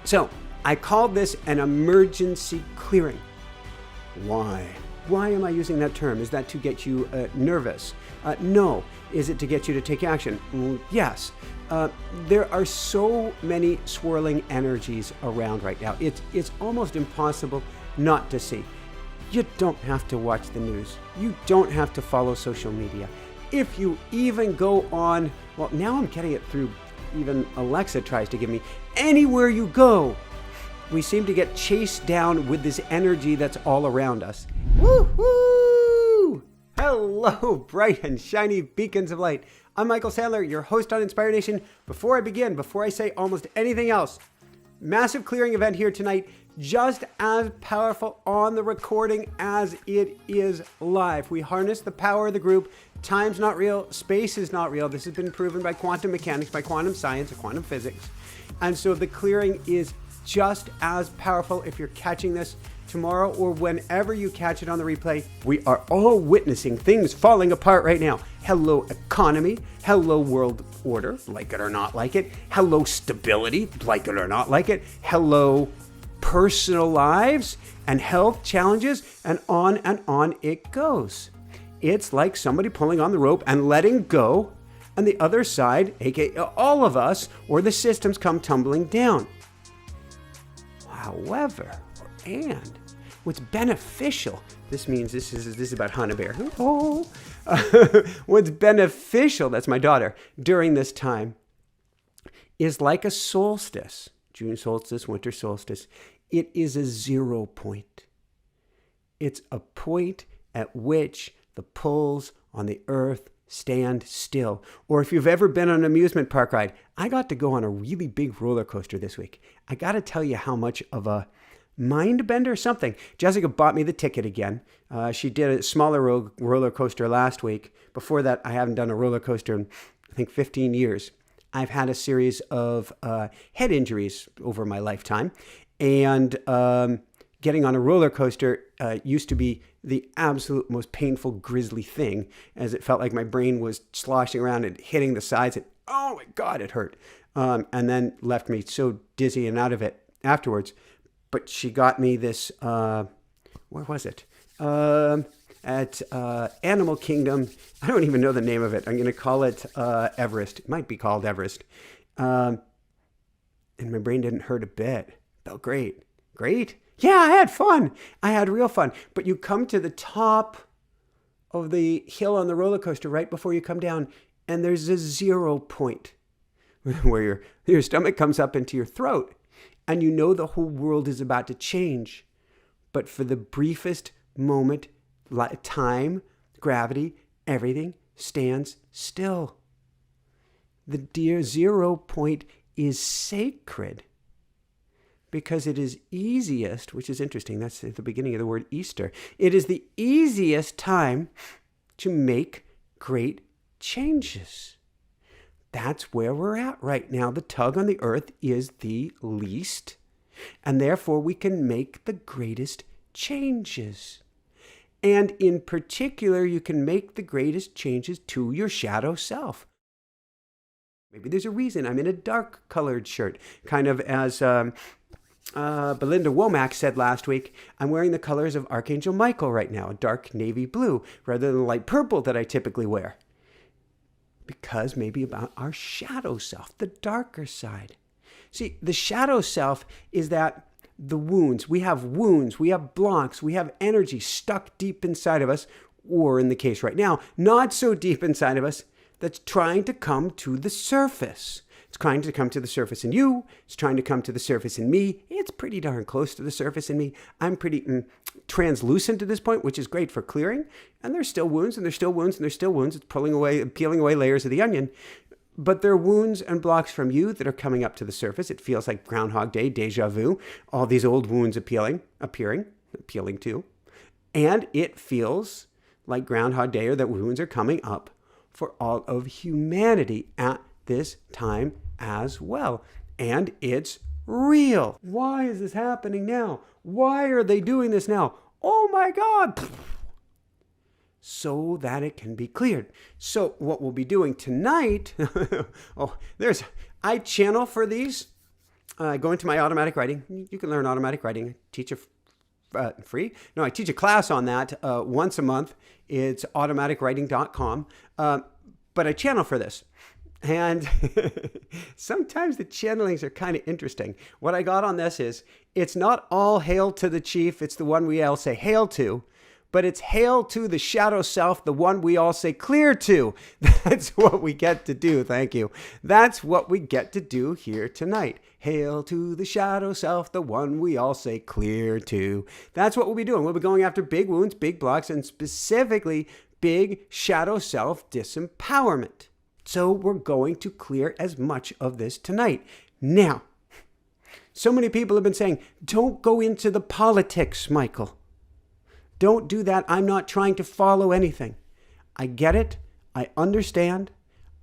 So I called this an emergency clearing. Why? Why am I using that term? Is that to get you nervous? No. Is it to get you to take action? Yes. There are so many swirling energies around right now. It's almost impossible not to see. You don't have to watch the news. You don't have to follow social media. If you even go on, well, now I'm getting it through, even Alexa tries to give me, anywhere you go, we seem to get chased down with this energy that's all around us. Woo-hoo! Hello, bright and shiny beacons of light. I'm Michael Sandler, your host on Inspire Nation. Before I begin, before I say almost anything else, massive clearing event here tonight, just as powerful on the recording as it is live. We harness the power of the group. Time's not real, space is not real. This has been proven by quantum mechanics, by quantum science, or quantum physics. And so the clearing is just as powerful if you're catching this tomorrow or whenever you catch it on the replay. We are all witnessing things falling apart right now. Hello economy, hello world order, like it or not like it. Hello stability, like it or not like it. Hello personal lives and health challenges, and on it goes. It's like somebody pulling on the rope and letting go, and the other side, aka all of us, or the systems come tumbling down. However, and what's beneficial, this means this is about Hannah Bear. Oh, what's beneficial, that's my daughter, during this time is like a solstice, June solstice, winter solstice. It is a 0 point. It's a point at which the pulls on the earth stand still. Or if you've ever been on an amusement park ride, I got to go on a really big roller coaster this week. I got to tell you how much of a mind bender something. Jessica bought me the ticket again. She did a smaller roller coaster last week. Before that, I haven't done a roller coaster in, I think, 15 years. I've had a series of head injuries over my lifetime. And getting on a roller coaster used to be the absolute most painful, grisly thing, as it felt like my brain was sloshing around and hitting the sides. And oh my God, it hurt. And then left me so dizzy and out of it afterwards. But she got me this, where was it? At Animal Kingdom. I don't even know the name of it. I'm going to call it Everest. It might be called Everest. And my brain didn't hurt a bit. Felt great. Great? Yeah, I had fun. I had real fun. But you come to the top of the hill on the roller coaster right before you come down, and there's a 0 point where your stomach comes up into your throat, and you know the whole world is about to change. But for the briefest moment, time, gravity, everything stands still. The dear 0 point is sacred, because it is easiest, which is interesting, that's at the beginning of the word Easter. It is the easiest time to make great changes. That's where we're at right now. The tug on the earth is the least, and therefore we can make the greatest changes. And in particular, you can make the greatest changes to your shadow self. Maybe there's a reason I'm in a dark colored shirt, kind of as Belinda Womack said last week, I'm wearing the colors of Archangel Michael right now, a dark navy blue, rather than the light purple that I typically wear. Because maybe about our shadow self, the darker side. See, the shadow self is that the wounds, we have blocks, we have energy stuck deep inside of us, or in the case right now, not so deep inside of us, that's trying to come to the surface. It's trying to come to the surface in you. It's trying to come to the surface in me. It's pretty darn close to the surface in me. I'm pretty translucent to this point, which is great for clearing. And there's still wounds, and there's still wounds, and there's still wounds. It's peeling away layers of the onion. But there are wounds and blocks from you that are coming up to the surface. It feels like Groundhog Day, deja vu. All these old wounds appealing too. And it feels like Groundhog Day, or that wounds are coming up for all of humanity at this time as well. And it's real. Why is this happening now? Why are they doing this now? Oh my God. So that it can be cleared. So what we'll be doing tonight, I channel for these Go into my automatic writing. You can learn automatic writing. I teach free? No, I teach a class on that once a month. It's automaticwriting.com. But I channel for this. And sometimes the channelings are kind of interesting. What I got on this is, it's not all hail to the chief. It's the one we all say hail to. But it's hail to the shadow self, the one we all say clear to. That's what we get to do. Thank you. That's what we get to do here tonight. Hail to the shadow self, the one we all say clear to. That's what we'll be doing. We'll be going after big wounds, big blocks, and specifically big shadow self disempowerment. So we're going to clear as much of this tonight. Now, so many people have been saying, don't go into the politics, Michael. Don't do that. I'm not trying to follow anything. I get it. I understand.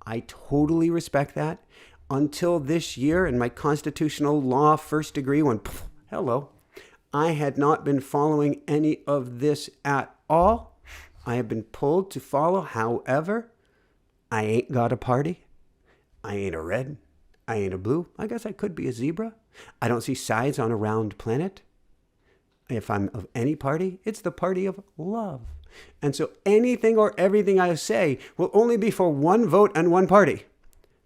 I totally respect that. Until this year in my constitutional law first degree when, hello, I had not been following any of this at all. I have been pulled to follow. However, I ain't got a party. I ain't a red. I ain't a blue. I guess I could be a zebra. I don't see sides on a round planet. If I'm of any party, it's the party of love. And so anything or everything I say will only be for one vote and one party.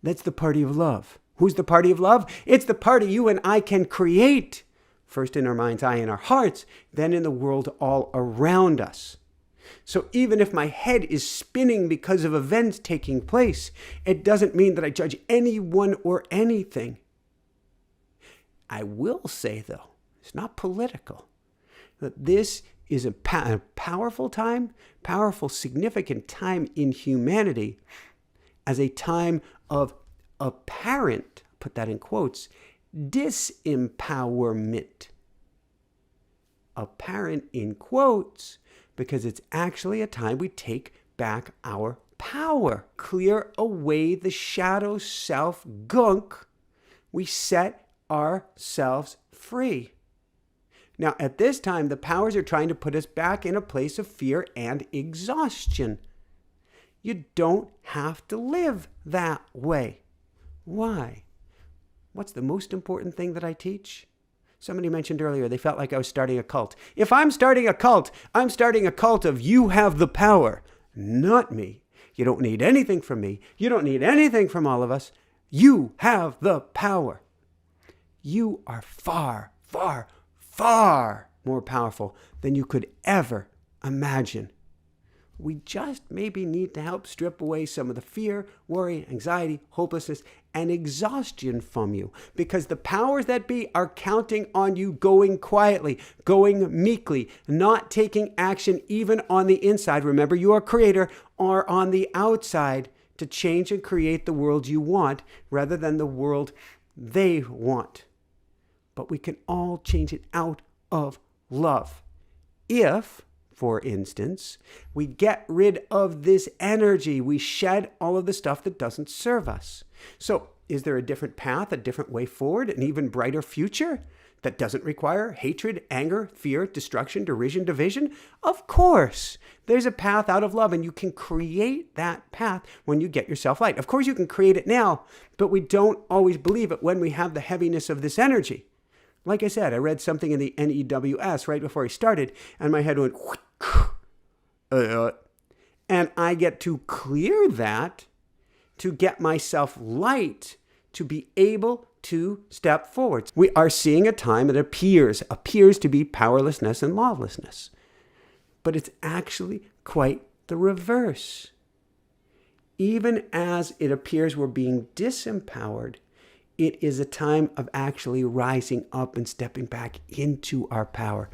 That's the party of love. Who's the party of love? It's the party you and I can create. First in our mind's eye and our hearts, then in the world all around us. So even if my head is spinning because of events taking place, it doesn't mean that I judge anyone or anything. I will say, though, it's not political. That this is a powerful time, powerful, significant time in humanity as a time of apparent, put that in quotes, disempowerment. Apparent in quotes, because it's actually a time we take back our power. Clear away the shadow self gunk. We set ourselves free. Now, at this time, the powers are trying to put us back in a place of fear and exhaustion. You don't have to live that way. Why? What's the most important thing that I teach? Somebody mentioned earlier they felt like I was starting a cult. If I'm starting a cult, I'm starting a cult of you have the power, not me. You don't need anything from me. You don't need anything from all of us. You have the power. You are far, far, far more powerful than you could ever imagine. We just maybe need to help strip away some of the fear, worry, anxiety, hopelessness, and exhaustion from you. Because the powers that be are counting on you going quietly, going meekly, not taking action even on the inside. Remember, you are creator, or on the outside to change and create the world you want rather than the world they want. But we can all change it out of love. If, for instance, we get rid of this energy, we shed all of the stuff that doesn't serve us. So is there a different path, a different way forward, an even brighter future that doesn't require hatred, anger, fear, destruction, derision, division? Of course, there's a path out of love, and you can create that path when you get yourself light. Of course, you can create it now, but we don't always believe it when we have the heaviness of this energy. Like I said, I read something in the NEWS right before I started, and my head went, and I get to clear that to get myself light to be able to step forward. We are seeing a time that appears to be powerlessness and lawlessness, but it's actually quite the reverse. Even as it appears we're being disempowered, it is a time of actually rising up and stepping back into our power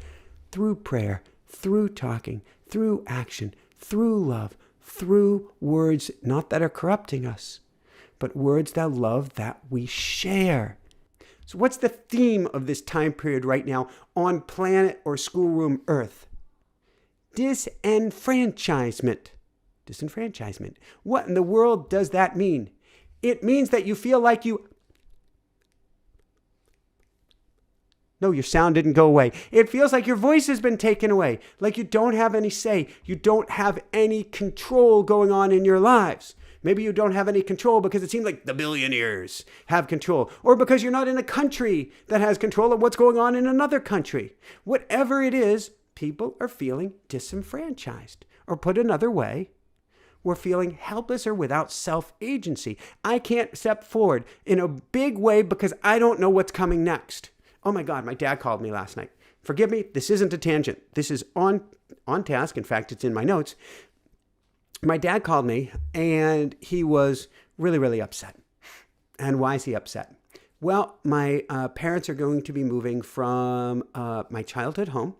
through prayer, through talking, through action, through love, through words not that are corrupting us, but words that love that we share. So what's the theme of this time period right now on planet or schoolroom Earth? Disenfranchisement. Disenfranchisement. What in the world does that mean? It means that you feel like you... No, your sound didn't go away. It feels like your voice has been taken away, like you don't have any say. You don't have any control going on in your lives Maybe you don't have any control because it seems like the billionaires have control, or because you're not in a country that has control of what's going on in another country. Whatever it is, people are feeling disenfranchised. Or put another way, we're feeling helpless or without self-agency. I can't step forward in a big way because I don't know what's coming next. Oh my God, my dad called me last night. Forgive me, this isn't a tangent. This is on task. In fact, it's in my notes. My dad called me and he was really, really upset. And why is he upset? Well, my parents are going to be moving from my childhood home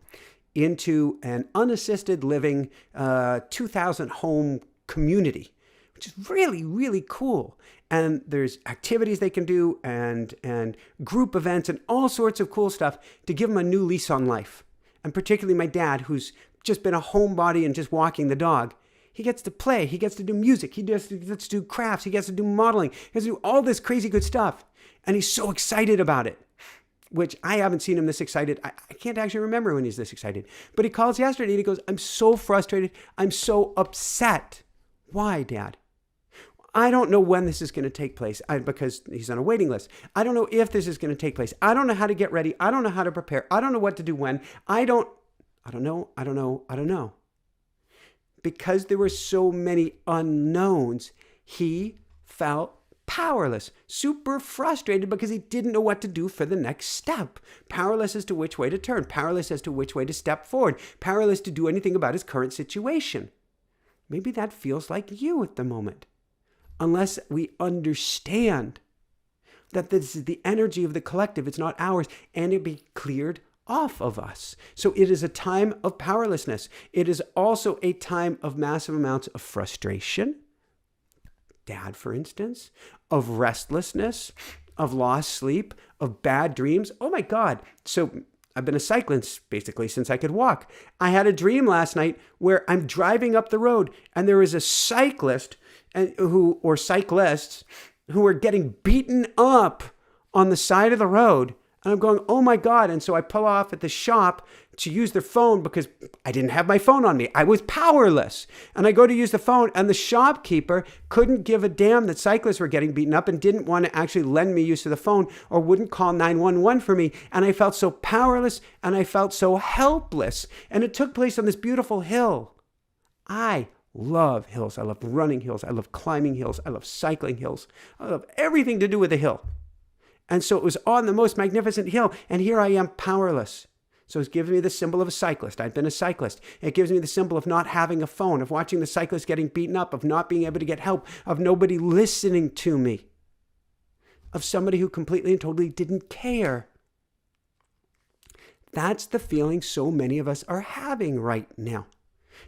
into an unassisted living 2,000 home community, which is really, really cool. And there's activities they can do and group events and all sorts of cool stuff to give them a new lease on life. And particularly my dad, who's just been a homebody and just walking the dog. He gets to play. He gets to do music. He gets to do crafts. He gets to do modeling. He gets to do all this crazy good stuff. And he's so excited about it, which I haven't seen him this excited. I can't actually remember when he's this excited. But he calls yesterday and he goes, I'm so frustrated. I'm so upset. Why, Dad? I don't know when this is going to take place because he's on a waiting list. I don't know if this is going to take place. I don't know how to get ready. I don't know how to prepare. I don't know what to do when. I don't know. Because there were so many unknowns, he felt powerless, super frustrated because he didn't know what to do for the next step. Powerless as to which way to turn, powerless as to which way to step forward, powerless to do anything about his current situation. Maybe that feels like you at the moment. Unless we understand that this is the energy of the collective, it's not ours, and it be cleared off of us. So it is a time of powerlessness. It is also a time of massive amounts of frustration, Dad, for instance, of restlessness, of lost sleep, of bad dreams. Oh my God. So I've been a cyclist basically since I could walk. I had a dream last night where I'm driving up the road and there is a cyclist or cyclists who are getting beaten up on the side of the road. And I'm going, oh my God. And so I pull off at the shop to use their phone because I didn't have my phone on me. I was powerless. And I go to use the phone and the shopkeeper couldn't give a damn that cyclists were getting beaten up and didn't want to actually lend me use of the phone or wouldn't call 911 for me. And I felt so powerless and I felt so helpless. And it took place on this beautiful hill. I love hills. I love running hills. I love climbing hills. I love cycling hills. I love everything to do with a hill. And so it was on the most magnificent hill, and here I am powerless. So it gives me the symbol of a cyclist. I've been a cyclist. It gives me the symbol of not having a phone, of watching the cyclist getting beaten up, of not being able to get help, of nobody listening to me, of somebody who completely and totally didn't care. That's the feeling so many of us are having right now.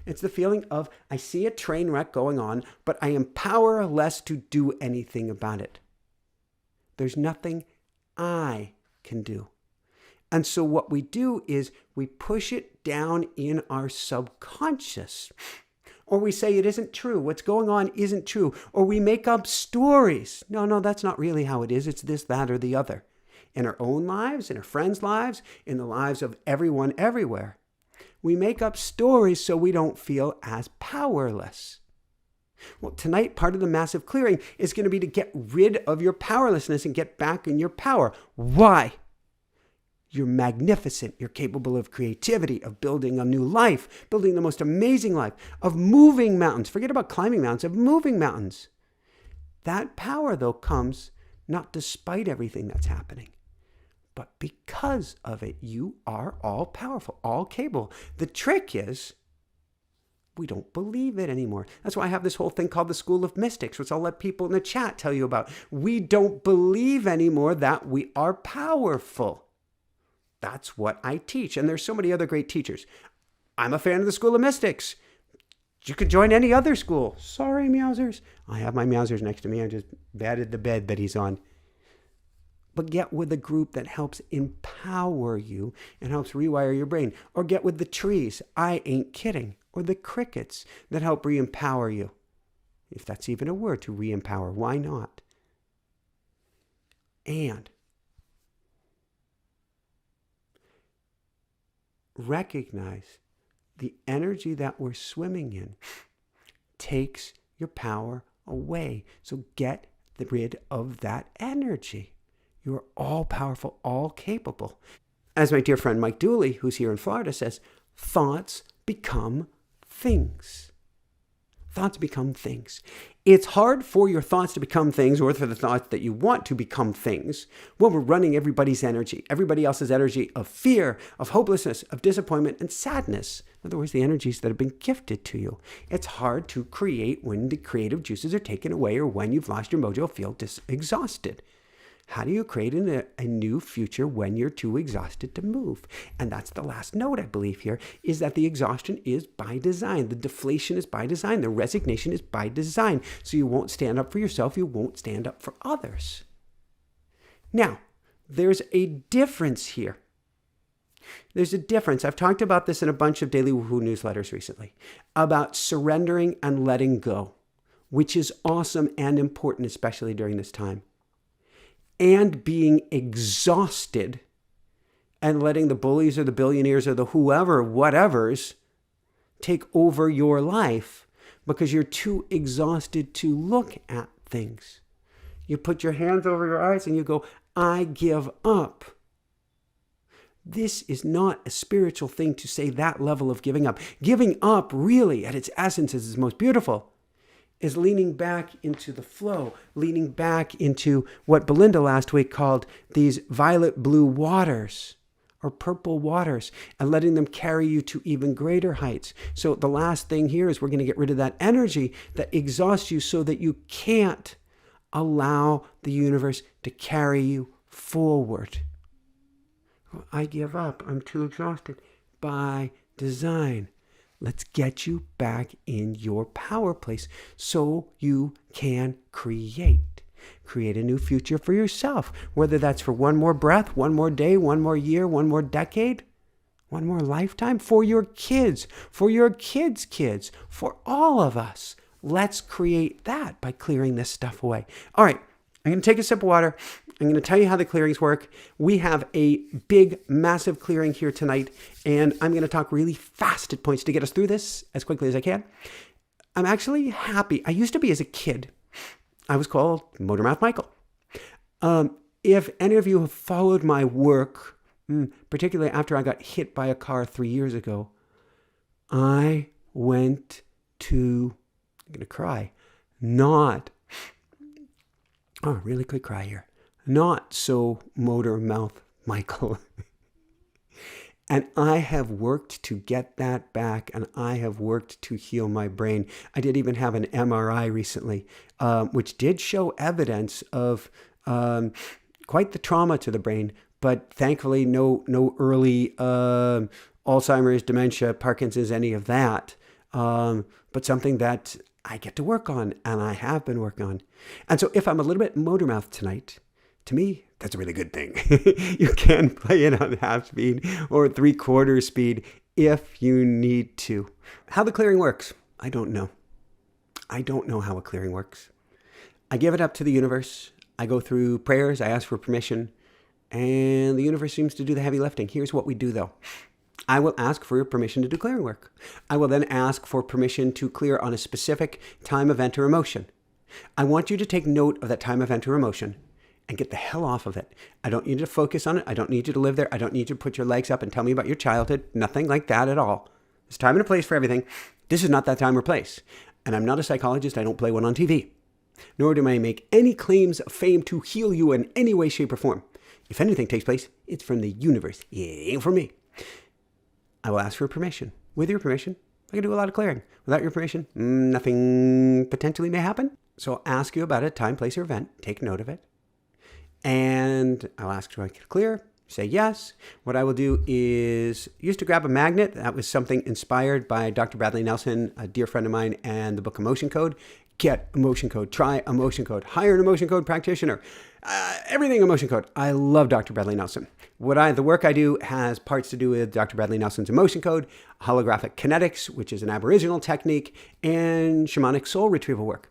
It's the feeling of, I see a train wreck going on, but I am powerless to do anything about it. There's nothing I can do. And so what we do is we push it down in our subconscious. Or we say it isn't true. What's going on isn't true. Or we make up stories. No, that's not really how it is. It's this, that, or the other. In our own lives, in our friends' lives, in the lives of everyone everywhere. We make up stories so we don't feel as powerless. Well, tonight, part of the massive clearing is going to be to get rid of your powerlessness and get back in your power. Why? You're magnificent. You're capable of creativity, of building a new life, building the most amazing life, of moving mountains. Forget about climbing mountains, of moving mountains. That power, though, comes not despite everything that's happening, but because of it. You are all powerful, all capable. The trick is, we don't believe it anymore. That's why I have this whole thing called the School of Mystics, which I'll let people in the chat tell you about. We don't believe anymore that we are powerful. That's what I teach. And there's so many other great teachers. I'm a fan of the School of Mystics. You could join any other school. Sorry, Meowsers. I have my Meowsers next to me. I just batted the bed that he's on. But get with a group that helps empower you and helps rewire your brain. Or get with the trees. I ain't kidding. Or the crickets that help re-empower you. If that's even a word, to re-empower. Why not? And recognize the energy that we're swimming in takes your power away. So get rid of that energy. You are all powerful, all capable. As my dear friend Mike Dooley, who's here in Florida, says, thoughts become things. Thoughts become things. It's hard for your thoughts to become things, or for the thoughts that you want to become things, when we're running everybody else's energy of fear, of hopelessness, of disappointment, and sadness. In other words, the energies that have been gifted to you. It's hard to create when the creative juices are taken away, or when you've lost your mojo, feel exhausted. How do you create a new future when you're too exhausted to move? And that's the last note, I believe, here, is that the exhaustion is by design. The deflation is by design. The resignation is by design. So you won't stand up for yourself. You won't stand up for others. Now, there's a difference here. There's a difference. I've talked about this in a bunch of Daily Woohoo newsletters recently, about surrendering and letting go, which is awesome and important, especially during this time. And being exhausted and letting the bullies or the billionaires or the whatevers take over your life because you're too exhausted to look at things. You put your hands over your eyes and you go, I give up. This is not a spiritual thing to say, that level of giving up. Giving up, really, at its essence, is most beautiful. Is leaning back into the flow, leaning back into what Belinda last week called these violet blue waters or purple waters, and letting them carry you to even greater heights. So the last thing here is we're going to get rid of that energy that exhausts you so that you can't allow the universe to carry you forward. I give up. I'm too exhausted. By design. Let's get you back in your power place so you can create. Create a new future for yourself, whether that's for one more breath, one more day, one more year, one more decade, one more lifetime, for your kids, for your kids' kids, for all of us. Let's create that by clearing this stuff away. All right, I'm going to take a sip of water. I'm going to tell you how the clearings work. We have a big, massive clearing here tonight, and I'm going to talk really fast at points to get us through this as quickly as I can. I'm actually happy. I used to be, as a kid, I was called Motor Mouth Michael. If any of you have followed my work, particularly after I got hit by a car 3 years ago, I went to, I'm going to cry, really quick cry here. Not so Motor Mouth Michael. And I have worked to get that back, and I have worked to heal my brain. I did even have an MRI recently, which did show evidence of quite the trauma to the brain, but thankfully no early Alzheimer's, dementia, Parkinson's, any of that. But something that I get to work on, and I have been working on. And so if I'm a little bit motor mouth tonight, to me, that's a really good thing. You can play it on half speed or 3/4 speed if you need to. How the clearing works, I don't know. I don't know how a clearing works. I give it up to the universe. I go through prayers. I ask for permission. And the universe seems to do the heavy lifting. Here's what we do, though. I will ask for your permission to do clearing work. I will then ask for permission to clear on a specific time, event, or emotion. I want you to take note of that time, event, or emotion and get the hell off of it. I don't need you to focus on it. I don't need you to live there. I don't need you to put your legs up and tell me about your childhood. Nothing like that at all. There's time and a place for everything. This is not that time or place. And I'm not a psychologist. I don't play one on TV. Nor do I make any claims of fame to heal you in any way, shape, or form. If anything takes place, it's from the universe. It ain't from me. I will ask for permission. With your permission, I can do a lot of clearing. Without your permission, nothing potentially may happen. So I'll ask you about a time, place, or event. Take note of it. And I'll ask you if I can clear. Say yes. What I will do is used to grab a magnet. That was something inspired by Dr. Bradley Nelson, a dear friend of mine, and the book Emotion Code. Get Emotion Code. Try Emotion Code. Hire an Emotion Code practitioner. Everything Emotion Code. I love Dr. Bradley Nelson. The work I do has parts to do with Dr. Bradley Nelson's Emotion Code, holographic kinetics, which is an Aboriginal technique, and shamanic soul retrieval work.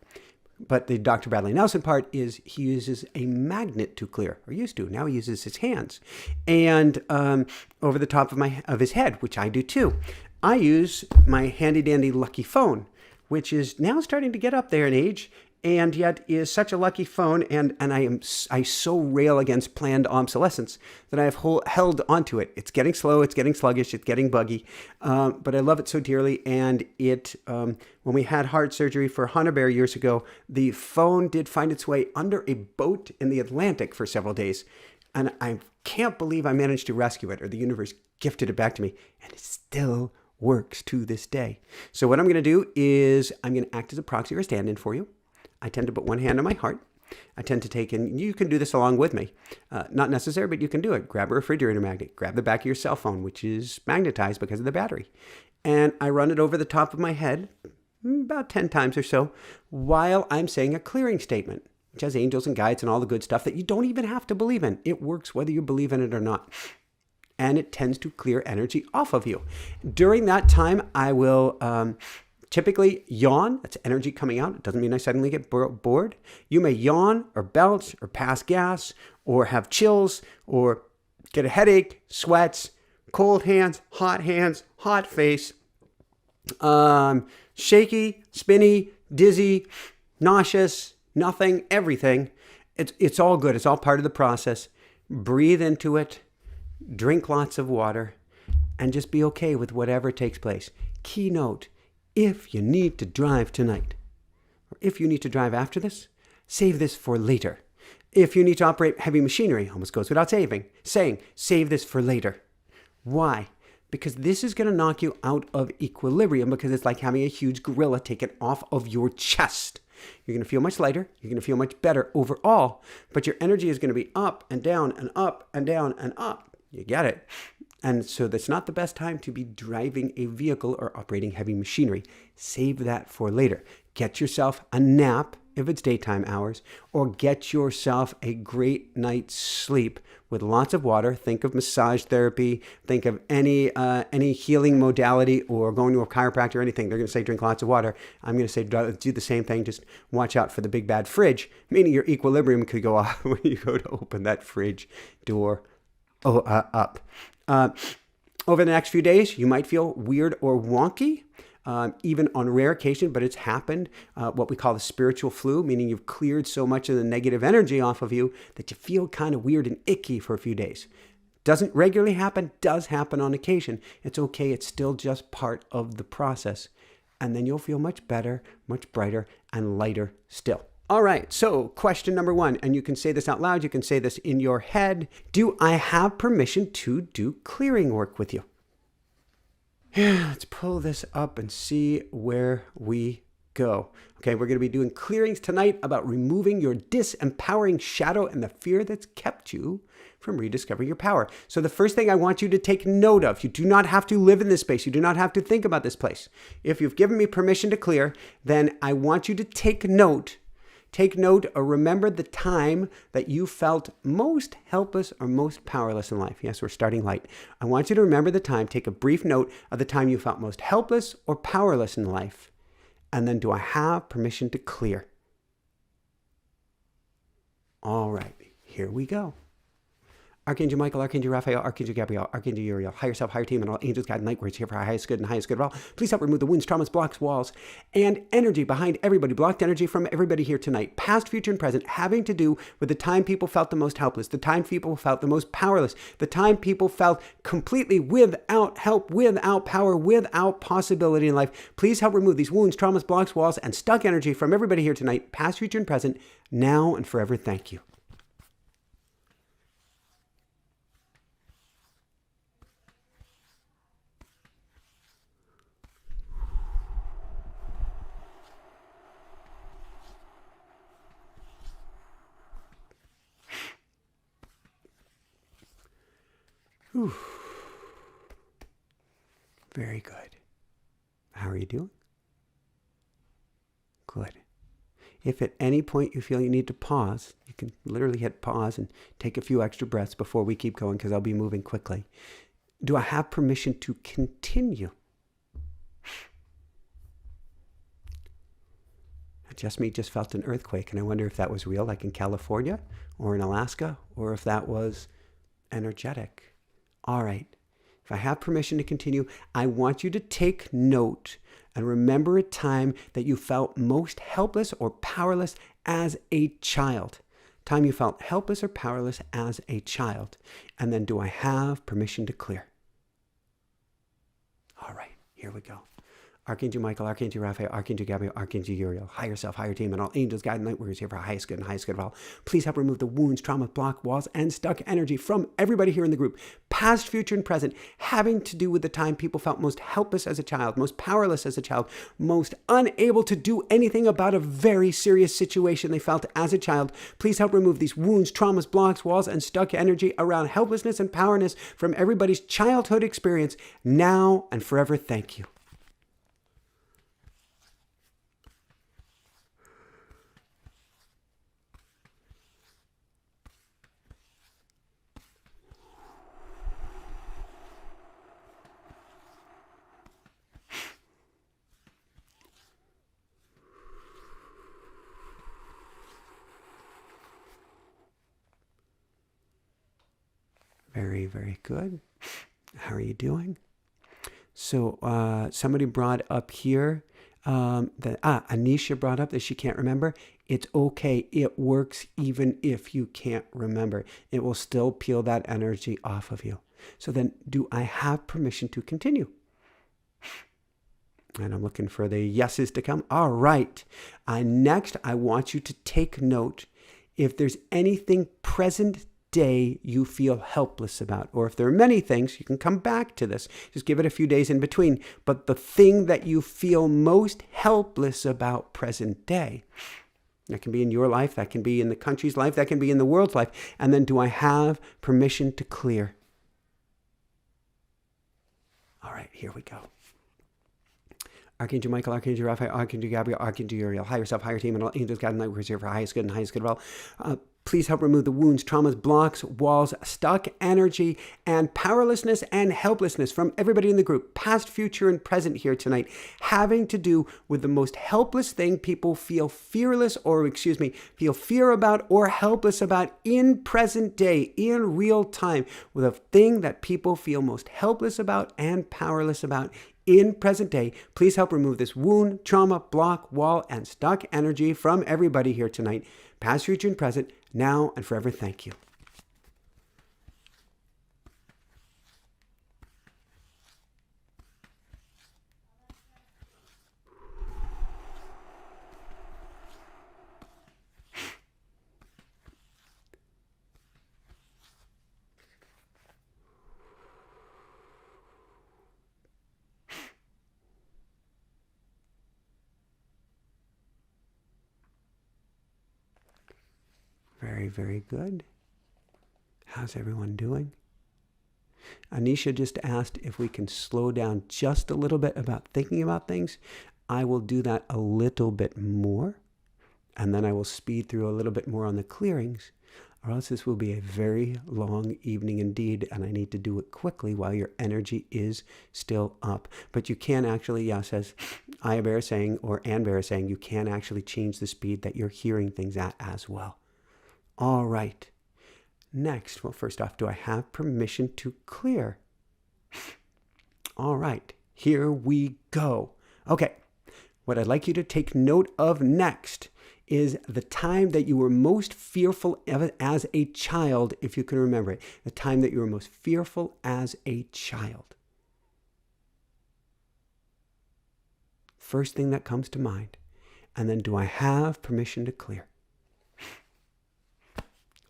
But the Dr. Bradley Nelson part is he uses a magnet to clear, or used to. Now he uses his hands. And over the top of his head, which I do too. I use my handy-dandy lucky phone, which is now starting to get up there in age. and yet is such a lucky phone. And I so rail against planned obsolescence that I have held onto it. It's getting slow, it's getting sluggish, it's getting buggy, but I love it so dearly. And when we had heart surgery for Hunter Bear years ago, the phone did find its way under a boat in the Atlantic for several days. And I can't believe I managed to rescue it, or the universe gifted it back to me, and it still works to this day. So what I'm going to do is I'm going to act as a proxy or a stand-in for you. I tend to put one hand on my heart. I tend to take in, you can do this along with me. Not necessary, but you can do it. Grab a refrigerator magnet. Grab the back of your cell phone, which is magnetized because of the battery. And I run it over the top of my head about 10 times or so while I'm saying a clearing statement, which has angels and guides and all the good stuff that you don't even have to believe in. It works whether you believe in it or not. And it tends to clear energy off of you. During that time, I will typically yawn. That's energy coming out. It doesn't mean I suddenly get bored. You may yawn or belch or pass gas or have chills or get a headache, sweats, cold hands, hot face, shaky, spinny, dizzy, nauseous, nothing, everything. It's all good. It's all part of the process. Breathe into it. Drink lots of water, and just be okay with whatever takes place. Keynote, if you need to drive tonight, or if you need to drive after this, save this for later. If you need to operate heavy machinery, almost goes without saying, save this for later. Why? Because this is going to knock you out of equilibrium, because it's like having a huge gorilla taken off of your chest. You're going to feel much lighter. You're going to feel much better overall, but your energy is going to be up and down and up and down and up. You get it. And so that's not the best time to be driving a vehicle or operating heavy machinery. Save that for later. Get yourself a nap if it's daytime hours, or get yourself a great night's sleep with lots of water. Think of massage therapy. Think of any healing modality, or going to a chiropractor or anything. They're going to say drink lots of water. I'm going to say do the same thing. Just watch out for the big bad fridge, meaning your equilibrium could go off when you go to open that fridge door up. Over the next few days, you might feel weird or wonky, even on rare occasion, but it's happened. What we call the spiritual flu, meaning you've cleared so much of the negative energy off of you that you feel kind of weird and icky for a few days. Doesn't regularly happen, does happen on occasion. It's okay. It's still just part of the process. And then you'll feel much better, much brighter, and lighter still. All right, so question number 1, and you can say this out loud, you can say this in your head. Do I have permission to do clearing work with you? Yeah, let's pull this up and see where we go. Okay, we're going to be doing clearings tonight about removing your disempowering shadow and the fear that's kept you from rediscovering your power. So the first thing I want you to take note of, you do not have to live in this space. You do not have to think about this place. If you've given me permission to clear, then I want you to take note or remember the time that you felt most helpless or most powerless in life. Yes, we're starting light. I want you to remember the time, take a brief note of the time you felt most helpless or powerless in life. And then, do I have permission to clear? All right, here we go. Archangel Michael, Archangel Raphael, Archangel Gabriel, Archangel Uriel, higher self, higher team, and all angels, guide, and light words here for our highest good and highest good of all. Please help remove the wounds, traumas, blocks, walls, and energy behind everybody, blocked energy from everybody here tonight, past, future, and present, having to do with the time people felt the most helpless, the time people felt the most powerless, the time people felt completely without help, without power, without possibility in life. Please help remove these wounds, traumas, blocks, walls, and stuck energy from everybody here tonight, past, future, and present, now and forever. Thank you. Whew. Very good. How are you doing? Good. If at any point you feel you need to pause, you can literally hit pause and take a few extra breaths before we keep going, because I'll be moving quickly. Do I have permission to continue? Just felt an earthquake, and I wonder if that was real, like in California or in Alaska, or if that was energetic. All right. If I have permission to continue, I want you to take note And remember a time that you felt most helpless or powerless as a child. Time you felt helpless or powerless as a child. And then, do I have permission to clear? All right, here we go. Archangel Michael, Archangel Raphael, Archangel Gabriel, Archangel Uriel, higher self, higher team, and all angels, guide, and light workers here for highest good and highest good of all. Please help remove the wounds, trauma, block, walls, and stuck energy from everybody here in the group, past, future, and present, having to do with the time people felt most helpless as a child, most powerless as a child, most unable to do anything about a very serious situation they felt as a child. Please help remove these wounds, traumas, blocks, walls, and stuck energy around helplessness and powerlessness from everybody's childhood experience now and forever. Thank you. Very, very good. How are you doing? So somebody brought up here that Anisha brought up that she can't remember. It's okay. It works even if you can't remember. It will still peel that energy off of you. So then, do I have permission to continue? And I'm looking for the yeses to come. All right. Next, I want you to take note if there's anything present day you feel helpless about, or if there are many things, you can come back to this. Just give it a few days in between. But the thing that you feel most helpless about present day, that can be in your life, that can be in the country's life, that can be in the world's life. And then, do I have permission to clear? All right, here we go. Archangel Michael, Archangel Raphael, Archangel Gabriel, Archangel Uriel, higher self, higher team, and all angels, guide, and light workers here for highest good and highest good of all. Please help remove the wounds, traumas, blocks, walls, stuck energy, and powerlessness and helplessness from everybody in the group, past, future, and present here tonight, having to do with the most helpless thing people feel feel fear about or helpless about in present day, in real time, with a thing that people feel most helpless about and powerless about in present day. Please help remove this wound, trauma, block, wall, and stuck energy from everybody here tonight, past, future, and present, now and forever. Thank you. Very, very good. How's everyone doing? Anisha just asked if we can slow down just a little bit about thinking about things. I will do that a little bit more, and then I will speed through a little bit more on the clearings, or else this will be a very long evening indeed, and I need to do it quickly while your energy is still up. But you can actually, as Aya Bear is saying, or Ann Bear is saying, you can actually change the speed that you're hearing things at as well. All right. Next, well, first off, do I have permission to clear? All right, here we go. Okay, what I'd like you to take note of next is the time that you were most fearful as a child, if you can remember it. The time that you were most fearful as a child. First thing that comes to mind. And then, do I have permission to clear?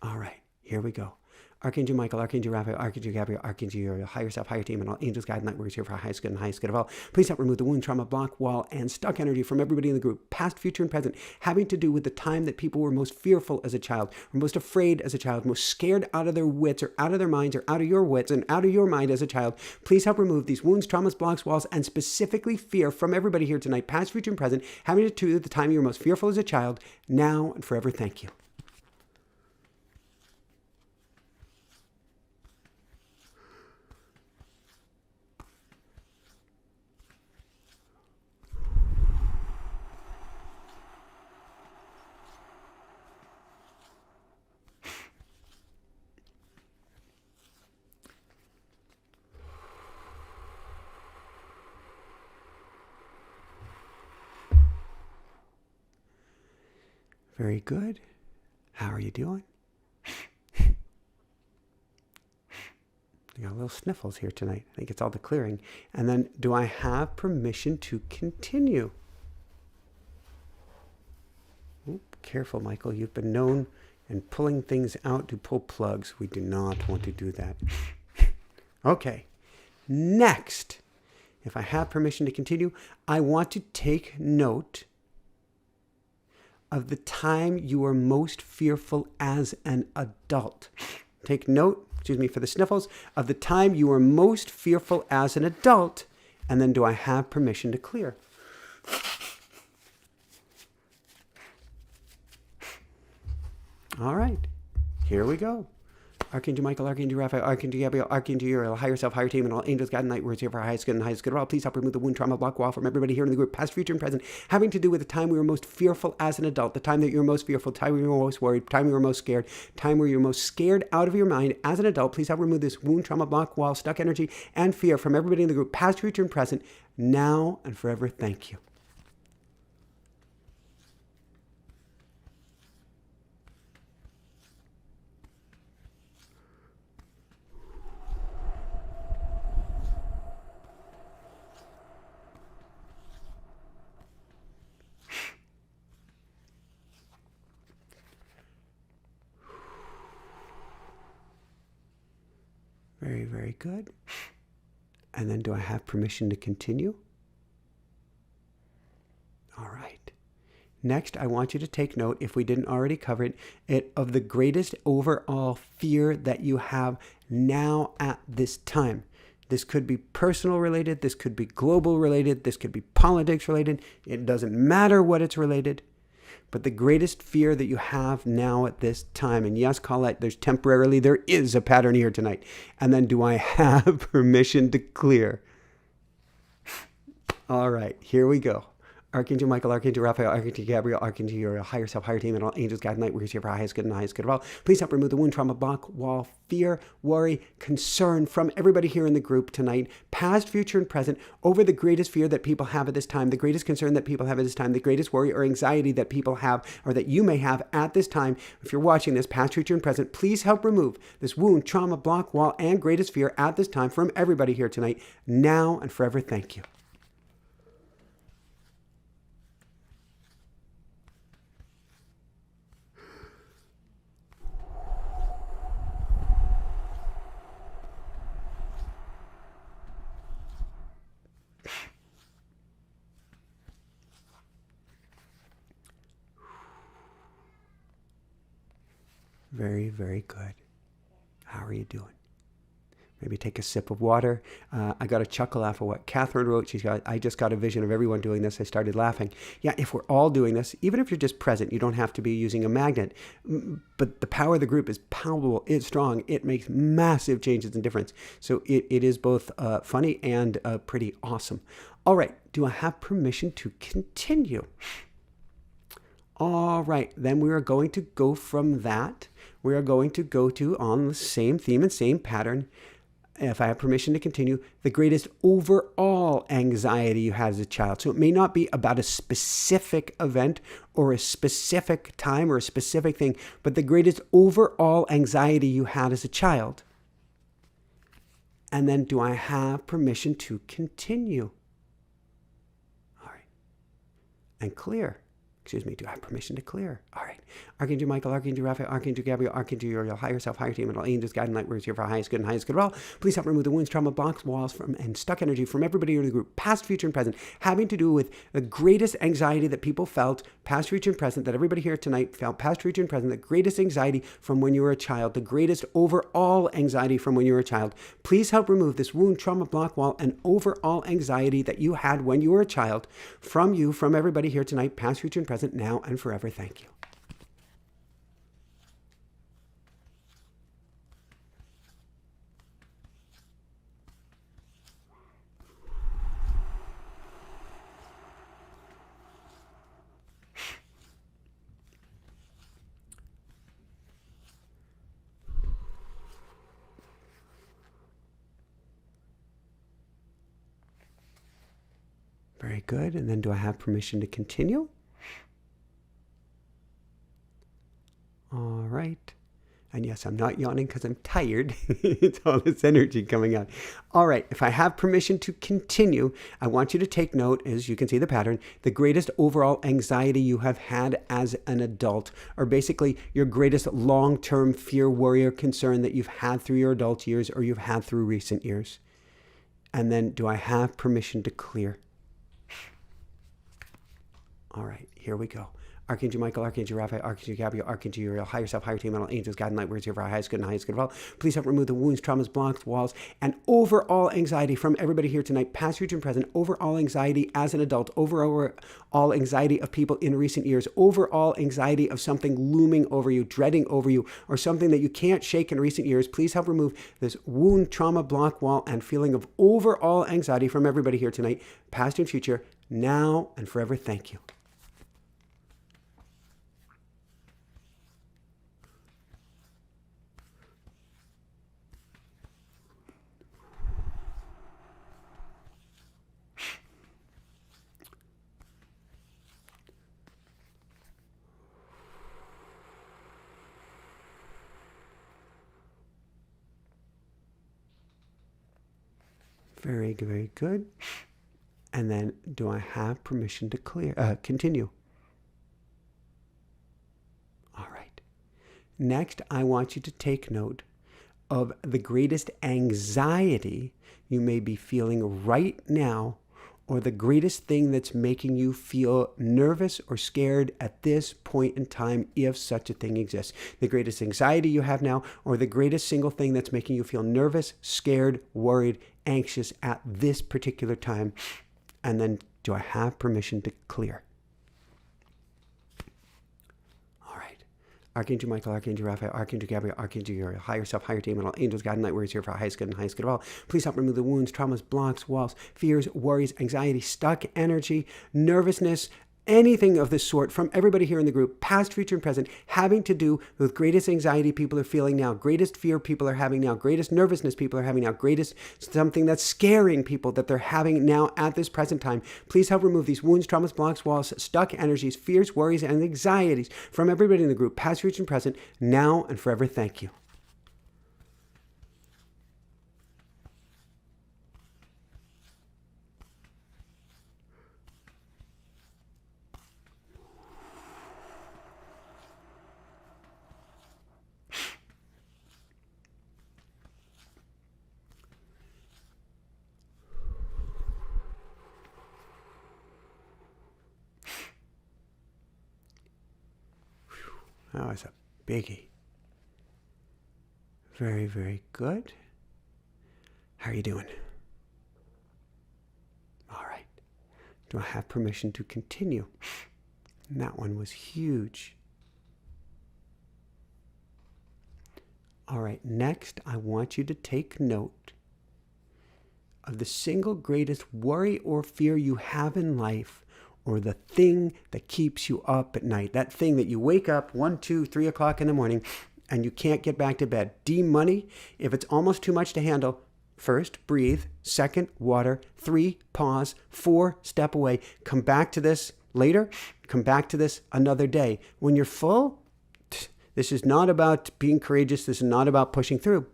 All right, here we go. Archangel Michael, Archangel Raphael, Archangel Gabriel, Archangel Uriel, higher self, higher team, and all angels, guide, and light workers here for highest good and highest good of all. Please help remove the wound, trauma, block, wall, and stuck energy from everybody in the group, past, future, and present, having to do with the time that people were most fearful as a child, or most afraid as a child, most scared out of their wits, or out of their minds, or out of your wits, and out of your mind as a child. Please help remove these wounds, traumas, blocks, walls, and specifically fear from everybody here tonight, past, future, and present, having to do with the time you were most fearful as a child, now and forever. Thank you. Very good. How are you doing? You got little sniffles here tonight. I think it's all the clearing. And then, do I have permission to continue? Oop, careful, Michael. You've been known in pulling things out to pull plugs. We do not want to do that. Okay. Next, if I have permission to continue, I want to take note of the time you were most fearful as an adult. Take note, for the sniffles, of the time you were most fearful as an adult, and then do I have permission to clear? All right, here we go. Archangel Michael, Archangel Raphael, Archangel Gabriel, Archangel Uriel, higher self, higher team, and all angels, God, and light, words here for our highest good and highest good of all. Please help remove the wound, trauma, block, wall from everybody here in the group, past, future, and present, having to do with the time we were most fearful as an adult, the time that you were most fearful, the time you were most worried, the time you were most scared, time where you were most scared out of your mind as an adult. Please help remove this wound, trauma, block, wall, stuck energy, and fear from everybody in the group, past, future, and present, now and forever. Thank you. Very, very good. And then do I have permission to continue? All right. Next, I want you to take note, if we didn't already cover it, of the greatest overall fear that you have now at this time. This could be personal related. This could be global related. This could be politics related. It doesn't matter what it's related. But the greatest fear that you have now at this time, and yes, Colette, there is a pattern here tonight. And then do I have permission to clear? All right, here we go. Archangel Michael, Archangel Raphael, Archangel Gabriel, Archangel Uriel, higher self, higher team, and all angels, God, and light, we're here for our highest good and highest good of all. Please help remove the wound, trauma, block, wall, fear, worry, concern from everybody here in the group tonight, past, future, and present, over the greatest fear that people have at this time, the greatest concern that people have at this time, the greatest worry or anxiety that people have, or that you may have at this time. If you're watching this, past, future, and present, please help remove this wound, trauma, block, wall, and greatest fear at this time from everybody here tonight, now and forever. Thank you. Very, very good. How are you doing? Maybe take a sip of water. I got a chuckle off of what Catherine wrote. I just got a vision of everyone doing this. I started laughing. Yeah, if we're all doing this, even if you're just present, you don't have to be using a magnet. But the power of the group is palpable. It's strong. It makes massive changes and difference. So it is both funny and pretty awesome. All right. Do I have permission to continue? All right. Then we are going to go from that. We are going to go to, on the same theme and same pattern, if I have permission to continue, the greatest overall anxiety you had as a child. So it may not be about a specific event or a specific time or a specific thing, but the greatest overall anxiety you had as a child. And then do I have permission to continue? All right. And clear. Do I have permission to clear? All right. Archangel Michael, Archangel Raphael, Archangel Gabriel, Archangel Uriel, higher self, higher team, and all angels, God, and light, we're here for our highest good and highest good of all. Please help remove the wounds, trauma, blocks, walls, and stuck energy from everybody in the group, past, future, and present, having to do with the greatest anxiety that people felt, past, future, and present, that everybody here tonight felt, past, future, and present, the greatest anxiety from when you were a child, the greatest overall anxiety from when you were a child. Please help remove this wound, trauma, block, wall, and overall anxiety that you had when you were a child from everybody here tonight, past, future, and present, now and forever. Thank you. Very good. And then do I have permission to continue? All right. And yes, I'm not yawning because I'm tired. It's all this energy coming out. All right. If I have permission to continue, I want you to take note, as you can see the pattern, the greatest overall anxiety you have had as an adult, or basically your greatest long-term fear, worry, or concern that you've had through your adult years or you've had through recent years. And then, do I have permission to clear? All right. Here we go. Archangel Michael, Archangel Raphael, Archangel Gabriel, Archangel Uriel, higher self, higher team, angels, God, and light, words here for our highest good and highest good of all. Please help remove the wounds, traumas, blocks, walls, and overall anxiety from everybody here tonight, past, future, and present. Overall anxiety as an adult, overall anxiety of people in recent years, overall anxiety of something looming over you, dreading over you, or something that you can't shake in recent years. Please help remove this wound, trauma, block, wall, and feeling of overall anxiety from everybody here tonight, past and future, now and forever. Thank you. Very, very good. And then, do I have permission to continue? All right. Next, I want you to take note of the greatest anxiety you may be feeling right now, or the greatest thing that's making you feel nervous or scared at this point in time, if such a thing exists. The greatest anxiety you have now, or the greatest single thing that's making you feel nervous, scared, worried, anxious at this particular time. And then, do I have permission to clear? Archangel Michael, Archangel Raphael, Archangel Gabriel, Archangel Uriel, higher self, higher team, and all angels, God, and light, words here for our highest good and highest good of all. Please help remove the wounds, traumas, blocks, walls, fears, worries, anxiety, stuck energy, nervousness, anything of this sort from everybody here in the group, past, future, and present, having to do with greatest anxiety people are feeling now, greatest fear people are having now, greatest nervousness people are having now, greatest something that's scaring people that they're having now at this present time. Please help remove these wounds, traumas, blocks, walls, stuck energies, fears, worries, and anxieties from everybody in the group, past, future, and present, now and forever. Thank you. That was a biggie. Very, very good. How are you doing? All right. Do I have permission to continue? And that one was huge. All right. Next, I want you to take note of the single greatest worry or fear you have in life, or the thing that keeps you up at night. That thing that you wake up 1, 2, 3 o'clock in the morning and you can't get back to bed. D, money. If it's almost too much to handle, first, breathe. Second, water. 3, pause. 4, step away. Come back to this later. Come back to this another day. When you're full, this is not about being courageous. This is not about pushing through.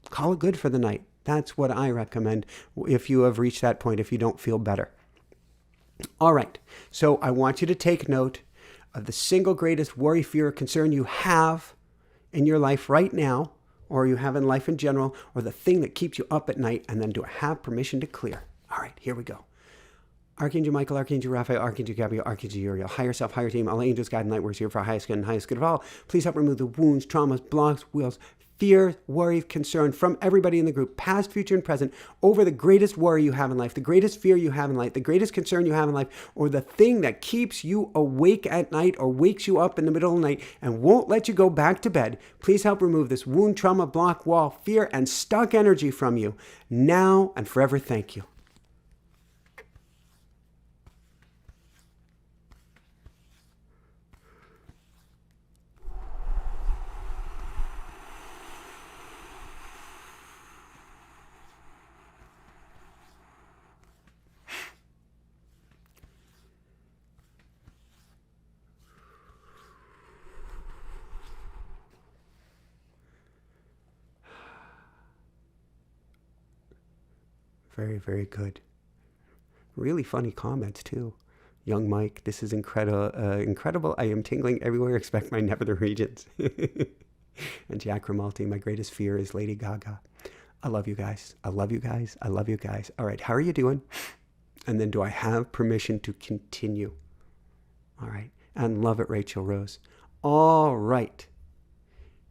Call it good for the night. That's what I recommend if you have reached that point, if you don't feel better. All right, so I want you to take note of the single greatest worry, fear, or concern you have in your life right now, or you have in life in general, or the thing that keeps you up at night, and then do I have permission to clear? All right, here we go. Archangel Michael, Archangel Raphael, Archangel Gabriel, Archangel Uriel, higher self, higher team, all angels, God, and light, works here for our highest good and highest good of all. Please help remove the wounds, traumas, blocks, wills, fear, worry, concern from everybody in the group, past, future, and present, over the greatest worry you have in life, the greatest fear you have in life, the greatest concern you have in life, or the thing that keeps you awake at night or wakes you up in the middle of the night and won't let you go back to bed. Please help remove this wound, trauma, block, wall, fear, and stuck energy from you now and forever. Thank you. Very, very good. Really funny comments too. Young Mike, this is incredible. I am tingling everywhere except my nether regions. And Jack Ramalti, my greatest fear is Lady Gaga. I love you guys. I love you guys. I love you guys. All right, how are you doing? And then do I have permission to continue? All right. And love it, Rachel Rose. All right.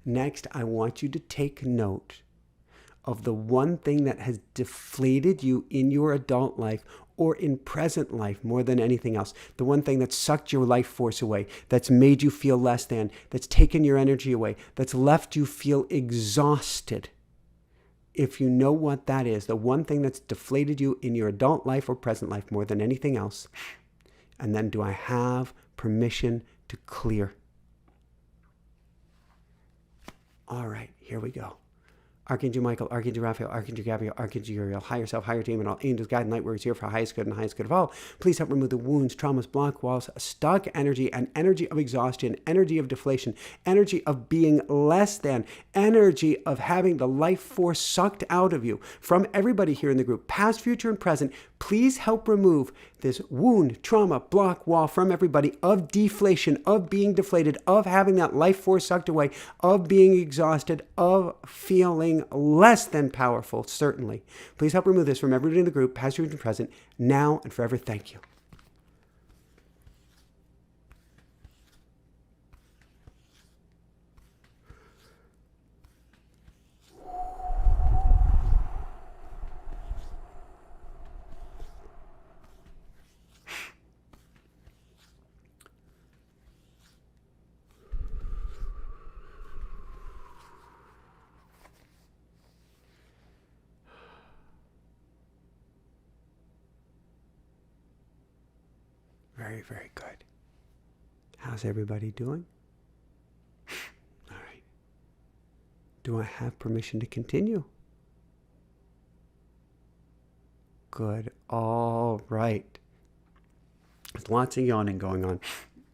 Next, I want you to take note of the one thing that has deflated you in your adult life or in present life more than anything else. The one thing that sucked your life force away, that's made you feel less than, that's taken your energy away, that's left you feel exhausted. If you know what that is, the one thing that's deflated you in your adult life or present life more than anything else. And then do I have permission to clear? All right, here we go. Archangel Michael, Archangel Raphael, Archangel Gabriel, Archangel Uriel, higher self, higher team, and all angels, guide, and light workers here for highest good and highest good of all. Please help remove the wounds, traumas, block walls, stuck energy, and energy of exhaustion, energy of deflation, energy of being less than, energy of having the life force sucked out of you from everybody here in the group, past, future, and present. Please help remove this wound, trauma, block, wall from everybody of deflation, of being deflated, of having that life force sucked away, of being exhausted, of feeling less than powerful, certainly. Please help remove this from everybody in the group, past, future, and present, now and forever. Thank you. Very, very good. How's everybody doing? All right. Do I have permission to continue? Good. All right. There's lots of yawning going on.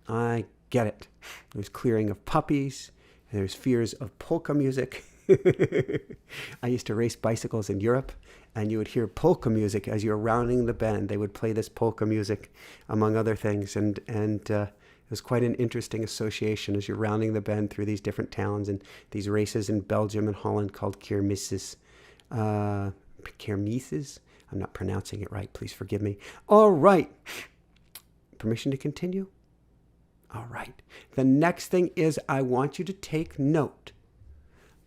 I get it. There's clearing of puppies. And there's fears of polka music. I used to race bicycles in Europe, and you would hear polka music as you were rounding the bend. They would play this polka music, among other things, and it was quite an interesting association as you're rounding the bend through these different towns and these races in Belgium and Holland called kermisses. Kermisses? I'm not pronouncing it right. Please forgive me. All right. Permission to continue? All right. The next thing is I want you to take note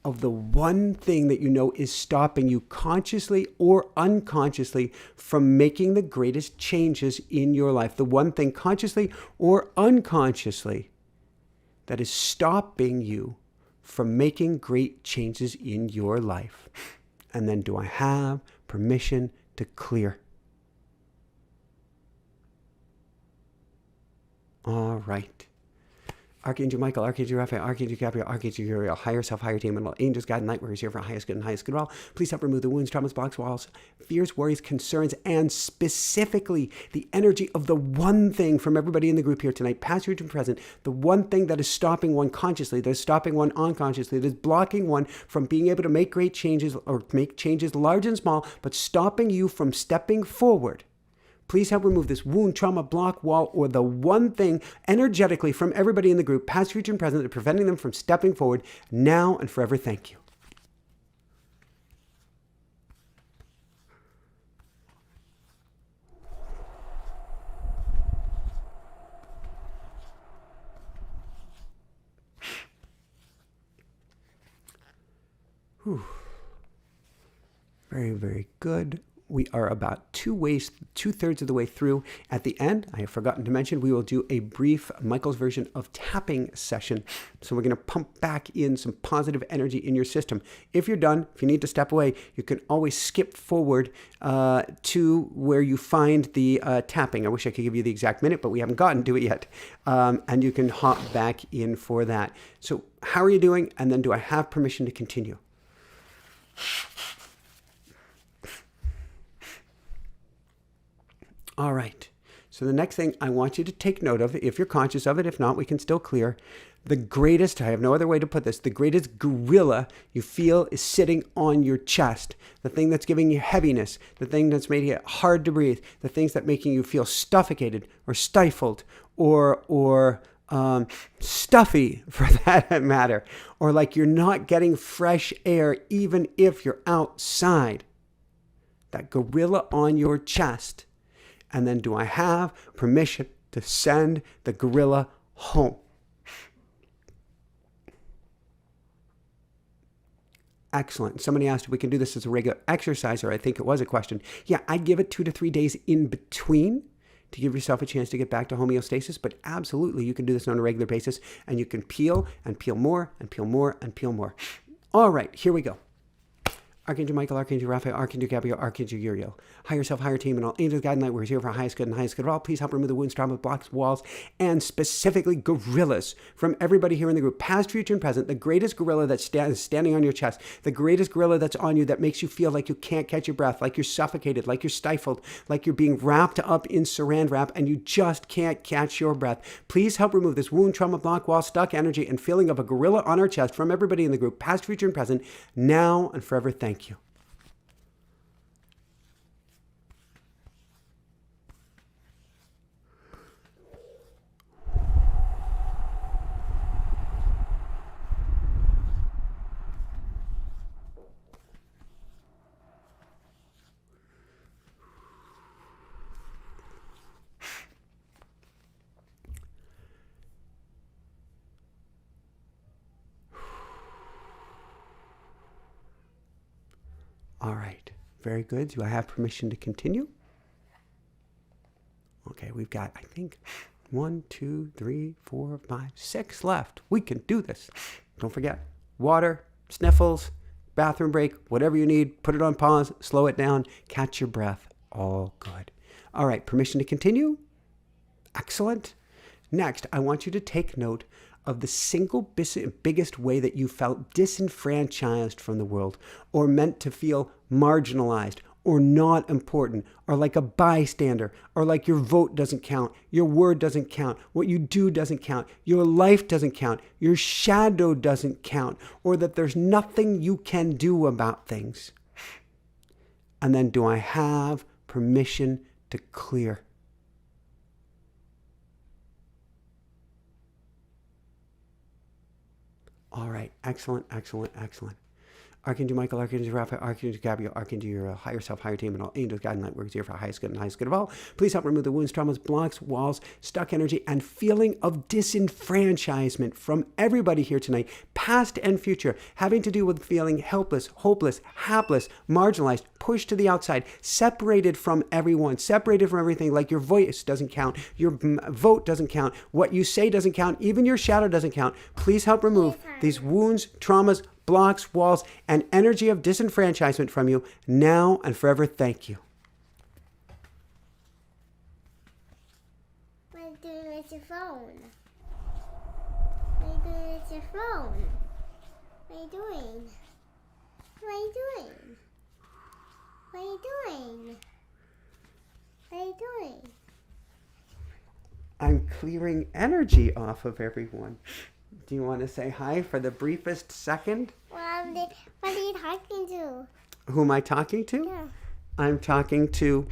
of the one thing that you know is stopping you consciously or unconsciously from making the greatest changes in your life. The one thing consciously or unconsciously that is stopping you from making great changes in your life. And then do I have permission to clear? All right. Archangel Michael, Archangel Raphael, Archangel Gabriel, Archangel Uriel, higher self, higher team, and all angels, guide, and light workers here for highest good and highest good of all. Please help remove the wounds, traumas, blocks, walls, fears, worries, concerns, and specifically the energy of the one thing from everybody in the group here tonight, past, future, and present, the one thing that is stopping one consciously, that is stopping one unconsciously, that is blocking one from being able to make great changes or make changes large and small, but stopping you from stepping forward. Please help remove this wound, trauma, block, wall, or the one thing energetically from everybody in the group, past, future, and present, that preventing them from stepping forward now and forever. Thank you. Whew. Very, very good. We are about two-thirds of the way through. At the end, I have forgotten to mention, we will do a brief Michael's version of tapping session. So we're going to pump back in some positive energy in your system. If you're done, if you need to step away, you can always skip forward to where you find the tapping. I wish I could give you the exact minute, but we haven't gotten to it yet. And you can hop back in for that. So how are you doing? And then do I have permission to continue? All right. So the next thing I want you to take note of, if you're conscious of it, if not, we can still clear. The greatest, I have no other way to put this, the greatest gorilla you feel is sitting on your chest. The thing that's giving you heaviness, the thing that's making it hard to breathe, the things that making you feel suffocated or stifled or stuffy for that matter, or like you're not getting fresh air even if you're outside. That gorilla on your chest. And then do I have permission to send the gorilla home? Excellent. Somebody asked if we can do this as a regular exercise, or I think it was a question. Yeah, I'd give it 2 to 3 days in between to give yourself a chance to get back to homeostasis, but absolutely you can do this on a regular basis, and you can peel and peel more and peel more and peel more. All right, here we go. Archangel Michael, Archangel Raphael, Archangel Gabriel, Archangel Uriel. Higher self, higher team, and all angels, guide, and light workers here for highest good and highest good of all. Please help remove the wounds, trauma, blocks, walls, and specifically gorillas from everybody here in the group, past, future, and present. The greatest gorilla that's standing on your chest, the greatest gorilla that's on you that makes you feel like you can't catch your breath, like you're suffocated, like you're stifled, like you're being wrapped up in saran wrap, and you just can't catch your breath. Please help remove this wound, trauma, block, wall, stuck energy, and feeling of a gorilla on our chest from everybody in the group, past, future, and present, now and forever. Thank you. All right, very good. Do I have permission to continue? Okay, we've got, I think, 1, 2, 3, 4, 5, 6 left. We can do this. Don't forget, water, sniffles, bathroom break, whatever you need, put it on pause, slow it down, catch your breath. All good. All right, permission to continue? Excellent. Next, I want you to take note of the single biggest way that you felt disenfranchised from the world, or meant to feel marginalized, or not important, or like a bystander, or like your vote doesn't count, your word doesn't count, what you do doesn't count, your life doesn't count, your shadow doesn't count, or that there's nothing you can do about things. And then do I have permission to clear? All right, excellent, excellent, excellent. Archangel Michael, Archangel Raphael, Archangel Gabriel, Archangel Uriel, higher self, higher team, and all angels, guide, and light workers here for highest good and highest good of all. Please help remove the wounds, traumas, blocks, walls, stuck energy, and feeling of disenfranchisement from everybody here tonight, past and future, having to do with feeling helpless, hopeless, hapless, marginalized, pushed to the outside, separated from everyone, separated from everything, like your voice doesn't count, your vote doesn't count, what you say doesn't count, even your shadow doesn't count. Please help remove these wounds, traumas, blocks, walls, and energy of disenfranchisement from you now and forever. Thank you. What are you doing with your phone? What are you doing with your phone? What are you doing? What are you doing? What are you doing? What are you doing? I'm clearing energy off of everyone. Do you want to say hi for the briefest second? What are you talking to? Who am I talking to? Yeah. I'm talking to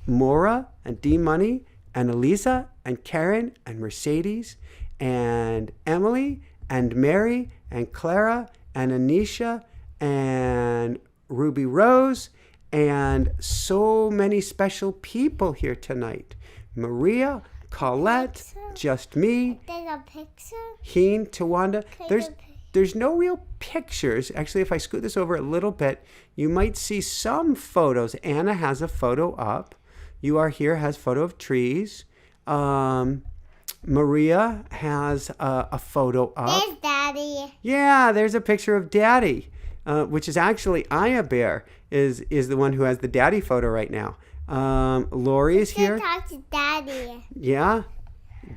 Maura and D Money and Elisa and Karen and Mercedes and Emily and Mary and Clara and Anisha and Ruby Rose and so many special people here tonight. Maria, Colette, just me. There's a picture? Heen, Tawanda. There's no real pictures. Actually, if I scoot this over a little bit, you might see some photos. Anna has a photo up. You Are Here has a photo of trees. Maria has a photo up. There's Daddy. Yeah, there's a picture of Daddy, which is actually Aya Bear is the one who has the Daddy photo right now. Lori is here. Talk to Daddy. Yeah.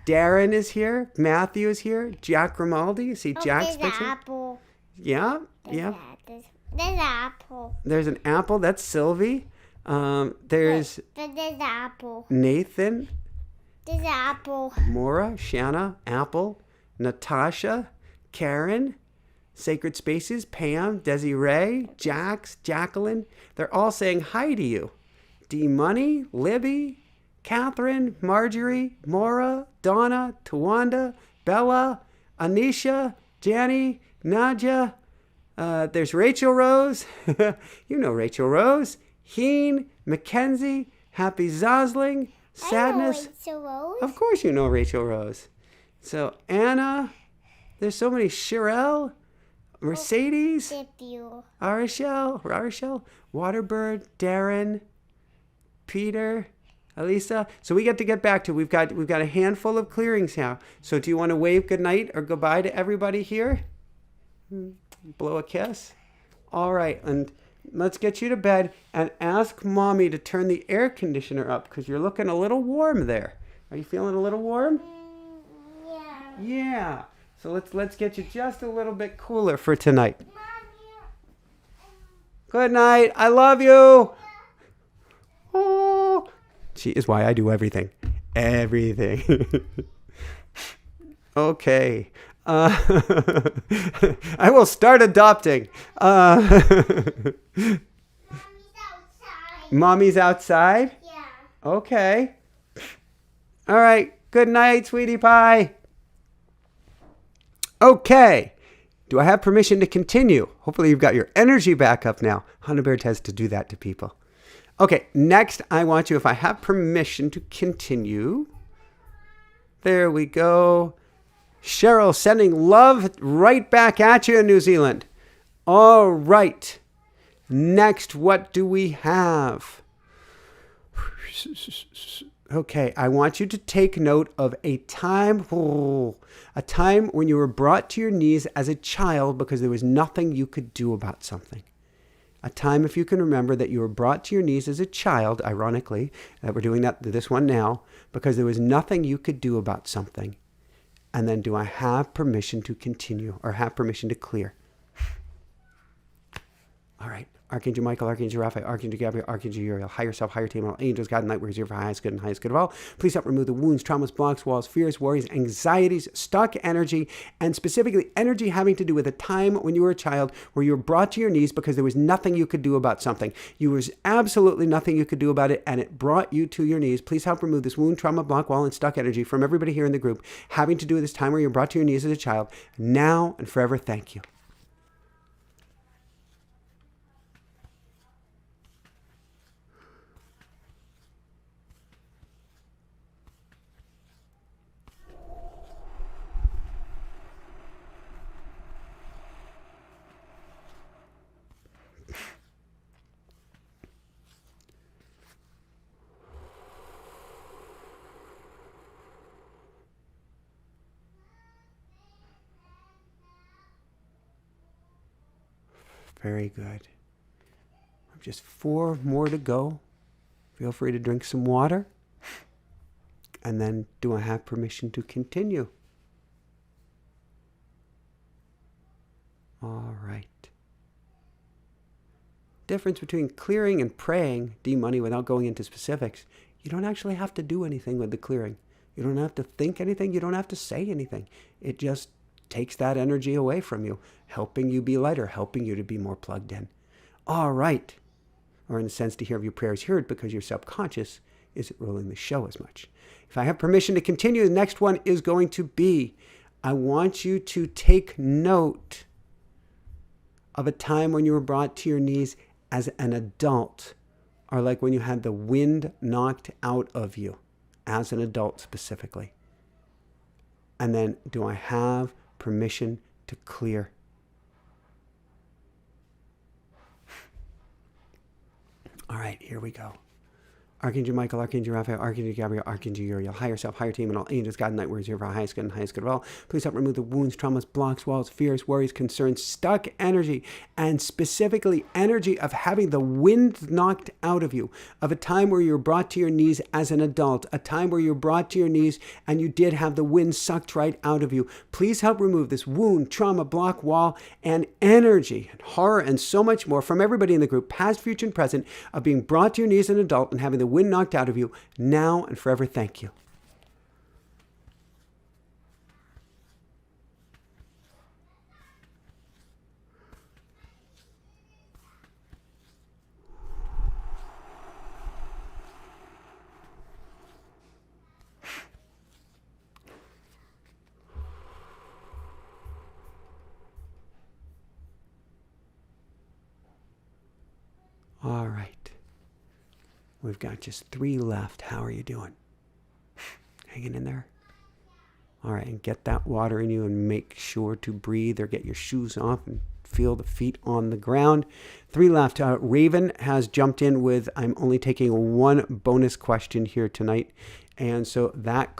Darren is here. Matthew is here. Jack Grimaldi. You see Jack's there's picture? An apple. Yeah. Yeah. There's an apple. There's an apple. That's Sylvie. There's an apple. Nathan. There's an apple. Maura. Shanna. Apple. Natasha, Karen, Sacred Spaces, Pam, Desiree, Jax, Jacqueline. They're all saying hi to you. D Money, Libby, Catherine, Marjorie, Maura, Donna, Tawanda, Bella, Anisha, Janny, Nadja. There's Rachel Rose. You know Rachel Rose. Heen, Mackenzie, Happy Zosling, Sadness. I know Rachel Rose. Of course you know Rachel Rose. So Anna, there's so many. Sherelle, Mercedes, Arishel, Waterbird, Darren, Peter, Elisa. So we get back to we've got a handful of clearings now. So do you want to wave goodnight or goodbye to everybody here? Blow a kiss. All right, and let's get you to bed and ask Mommy to turn the air conditioner up because you're looking a little warm there. Are you feeling a little warm? Yeah. Yeah. So let's get you just a little bit cooler for tonight. Good night. I love you. Oh. She is why I do everything. Everything. Okay. I will start adopting. Mommy's outside? Yeah. Okay. All right. Good night, sweetie pie. Okay. Do I have permission to continue? Hopefully you've got your energy back up now. Honey Bear tends to do that to people. Okay. Next, I want you, if I have permission to continue. There we go. Cheryl sending love right back at you in New Zealand. All right. Next, what do we have? Okay, I want you to take note of a time when you were brought to your knees as a child because there was nothing you could do about something. A time, if you can remember, that you were brought to your knees as a child, ironically, that we're doing this one now, because there was nothing you could do about something. And then do I have permission to continue or have permission to clear? All right. Archangel Michael, Archangel Raphael, Archangel Gabriel, Archangel Uriel, higher self, higher team, all angels, God, and light, workers here for highest good and highest good of all. Please help remove the wounds, traumas, blocks, walls, fears, worries, anxieties, stuck energy, and specifically energy having to do with a time when you were a child where you were brought to your knees because there was nothing you could do about something. There was absolutely nothing you could do about it, and it brought you to your knees. Please help remove this wound, trauma, block, wall, and stuck energy from everybody here in the group having to do with this time where you're brought to your knees as a child. Now and forever, thank you. Very good. Just 4 more to go. Feel free to drink some water. And then do I have permission to continue? All right. Difference between clearing and praying, D-Money, without going into specifics. You don't actually have to do anything with the clearing. You don't have to think anything. You don't have to say anything. It just takes that energy away from you, helping you be lighter, helping you to be more plugged in. All right. Or in a sense, to hear your prayers heard because your subconscious isn't ruling the show as much. If I have permission to continue, the next one is going to be, I want you to take note of a time when you were brought to your knees as an adult, or like when you had the wind knocked out of you, as an adult specifically. And then, do I have permission to clear? All right, here we go. Archangel Michael, Archangel Raphael, Archangel Gabriel, Archangel Uriel, higher self, higher team, and all angels, God, and night, warriors here for our highest good and highest good of all. Please help remove the wounds, traumas, blocks, walls, fears, worries, concerns, stuck energy, and specifically energy of having the wind knocked out of you, of a time where you were brought to your knees as an adult, a time where you were brought to your knees and you did have the wind sucked right out of you. Please help remove this wound, trauma, block, wall, and energy, and horror, and so much more from everybody in the group, past, future, and present, of being brought to your knees as an adult and having the wind knocked out of you, now and forever. Thank you. All right. We've got just 3 left. How are you doing? Hanging in there? All right, and get that water in you and make sure to breathe or get your shoes off and feel the feet on the ground. 3 left. Raven has jumped in with, I'm only taking 1 bonus question here tonight. And so that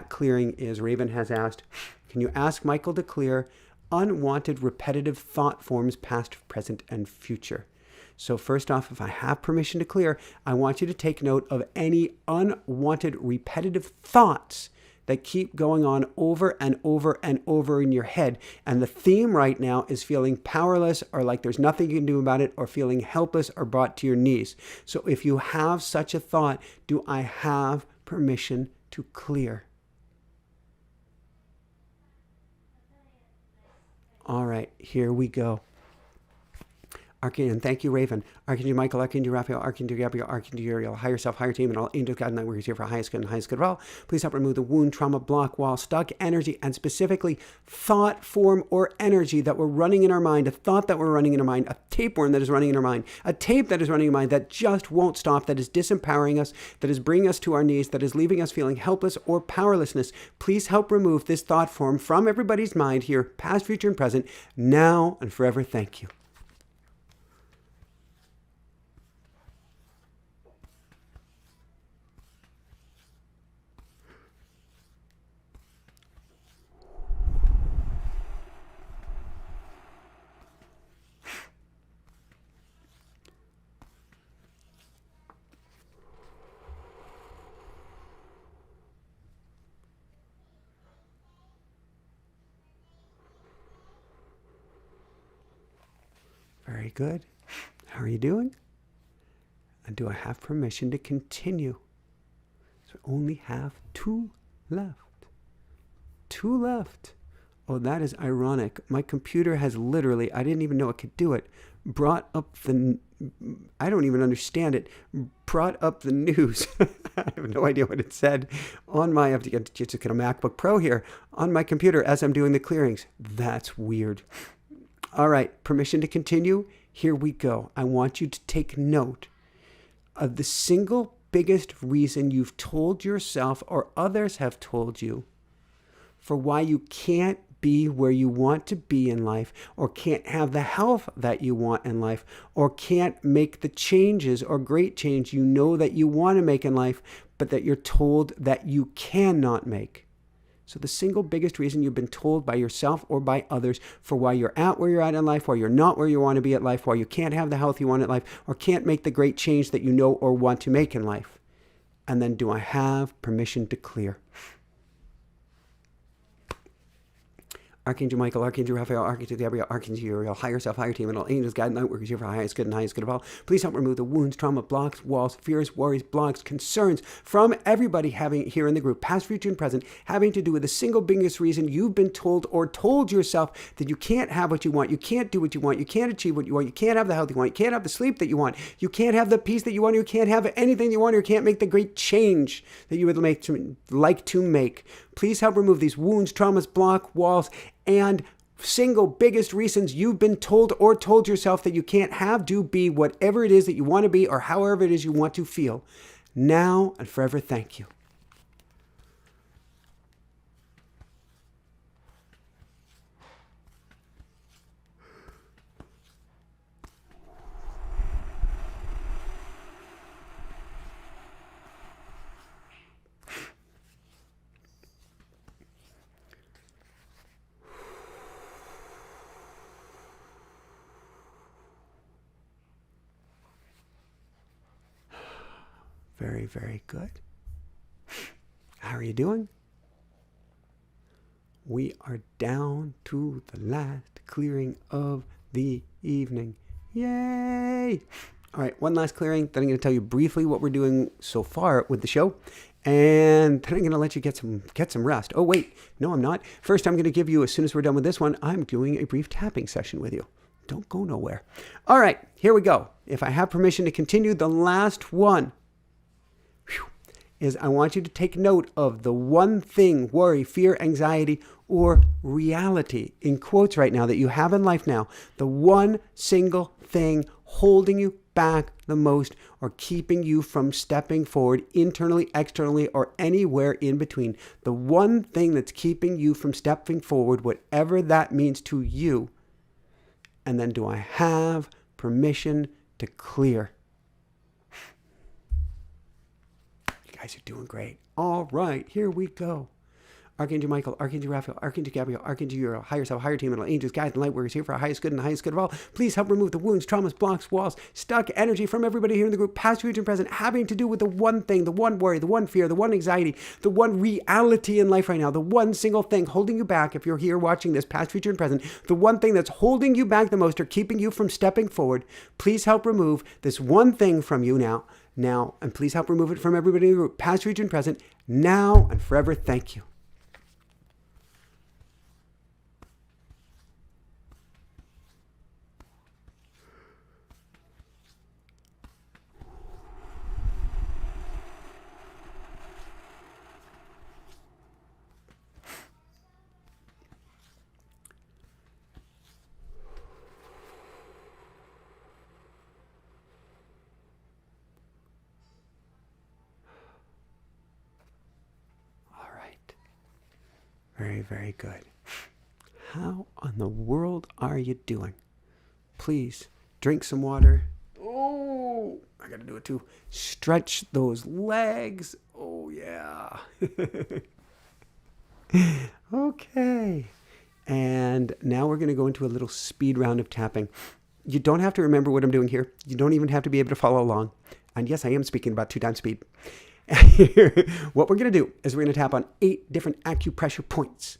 clearing is, Raven has asked, can you ask Michael to clear unwanted repetitive thought forms, past, present, and future? So first off, if I have permission to clear, I want you to take note of any unwanted repetitive thoughts that keep going on over and over and over in your head. And the theme right now is feeling powerless, or like there's nothing you can do about it, or feeling helpless or brought to your knees. So if you have such a thought, do I have permission to clear? All right, here we go. Archangel, thank you, Raven. Archangel Michael, Archangel Raphael, Archangel Gabriel, Archangel Uriel, higher self, higher team, and all angels, God, and light workers here for highest good and highest good of all. Please help remove the wound, trauma, block, wall, stuck energy, and specifically thought form or energy that we're running in our mind, a thought that we're running in our mind, a tapeworm that is running in our mind, a tape that is running in our mind that just won't stop, that is disempowering us, that is bringing us to our knees, that is leaving us feeling helpless or powerlessness. Please help remove this thought form from everybody's mind here, past, future, and present, now and forever. Thank you. Very good. How are you doing? And do I have permission to continue? So I only have 2 left. 2 left. Oh, that is ironic. My computer has literally, I didn't even know it could do it, brought up the, I don't even understand it, brought up the news. I have no idea what it said on my, I have to get a MacBook Pro here, on my computer as I'm doing the clearings. That's weird. All right, permission to continue. Here we go. I want you to take note of the single biggest reason you've told yourself or others have told you for why you can't be where you want to be in life, or can't have the health that you want in life, or can't make the changes or great change you know that you want to make in life, but that you're told that you cannot make. So the single biggest reason you've been told by yourself or by others for why you're at where you're at in life, why you're not where you want to be at life, why you can't have the health you want in life, or can't make the great change that you know or want to make in life. And then do I have permission to clear? Archangel Michael, Archangel Raphael, Archangel Gabriel, Archangel Uriel, higher self, higher team, and all angels, God, and light workers here for highest good and highest good of all. Please help remove the wounds, trauma, blocks, walls, fears, worries, blocks, concerns from everybody having here in the group, past, future, and present, having to do with the single biggest reason you've been told or told yourself that you can't have what you want, you can't do what you want, you can't achieve what you want, you can't have the health you want, you can't have the sleep that you want, you can't have the peace that you want, you can't have anything you want, or you can't make the great change that you would like to make. Please help remove these wounds, traumas, block, walls, and single biggest reasons you've been told or told yourself that you can't have, do, be, whatever it is that you want to be, or however it is you want to feel. Now and forever, thank you. Very, very good. How are you doing? We are down to the last clearing of the evening. Yay! All right, one last clearing. Then I'm going to tell you briefly what we're doing so far with the show. And then I'm going to let you get some rest. Oh, wait. No, I'm not. First, I'm going to give you, as soon as we're done with this one, I'm doing a brief tapping session with you. Don't go nowhere. All right, here we go. If I have permission to continue, the last one is I want you to take note of the one thing, worry, fear, anxiety, or reality, in quotes right now, that you have in life now. The one single thing holding you back the most or keeping you from stepping forward internally, externally, or anywhere in between. The one thing that's keeping you from stepping forward, whatever that means to you. And then do I have permission to clear? You guys are doing great. All right, here we go. Archangel Michael, Archangel Raphael, Archangel Gabriel, Archangel Uriel, higher self, higher team, and angels, guides, and light workers here for our highest good and the highest good of all. Please help remove the wounds, traumas, blocks, walls, stuck energy from everybody here in the group, past, future, and present, having to do with the one thing, the one worry, the one fear, the one anxiety, the one reality in life right now, the one single thing holding you back. If you're here watching this, past, future, and present, the one thing that's holding you back the most or keeping you from stepping forward, please help remove this one thing from you now, and please help remove it from everybody in the group, past, future, and present, now and forever. Thank you. Very, very good. How in the world are you doing? Please drink some water. Oh, I got to do it too. Stretch those legs. Oh, yeah. Okay. And now we're going to go into a little speed round of tapping. You don't have to remember what I'm doing here. You don't even have to be able to follow along. And yes, I am speaking about 2 times speed. What we're going to do is we're going to tap on 8 different acupressure points.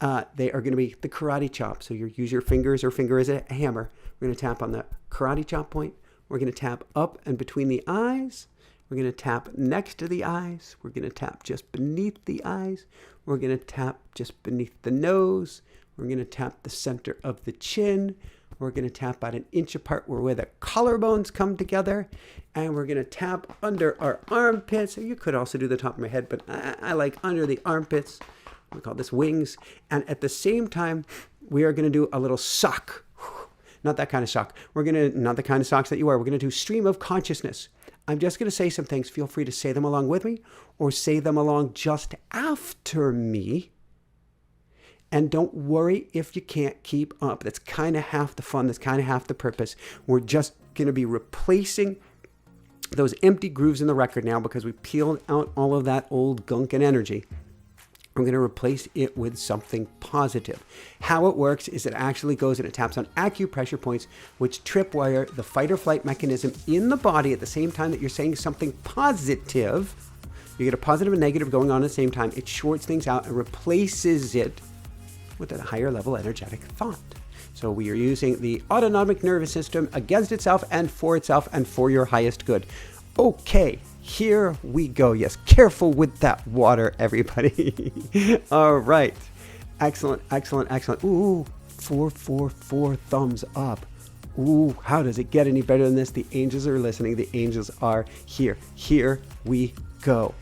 They are going to be the karate chop. So you use your fingers or finger as a hammer. We're going to tap on the karate chop point. We're going to tap up and between the eyes. We're going to tap next to the eyes. We're going to tap just beneath the eyes. We're going to tap just beneath the nose. We're going to tap the center of the chin. We're going to tap about 1 inch apart where the collarbones come together. And we're going to tap under our armpits. You could also do the top of my head, but I like under the armpits. We call this wings. And at the same time, we are going to do a little sock. Not that kind of sock. Not the kind of socks that you wear. We're going to do stream of consciousness. I'm just going to say some things. Feel free to say them along with me or say them along just after me. And don't worry if you can't keep up. That's kind of half the fun. That's kind of half the purpose. We're just going to be replacing those empty grooves in the record now because we peeled out all of that old gunk and energy. We're going to replace it with something positive. How it works is it actually goes and it taps on acupressure points, which tripwire the fight or flight mechanism in the body at the same time that you're saying something positive. You get a positive and negative going on at the same time. It shorts things out and replaces it with a higher level energetic thought. So we are using the autonomic nervous system against itself and for your highest good. Okay, here we go. Yes, careful with that water, everybody. All right. Excellent, excellent, excellent. Ooh, 4 thumbs up. Ooh, how does it get any better than this? The angels are listening. The angels are here. Here we go.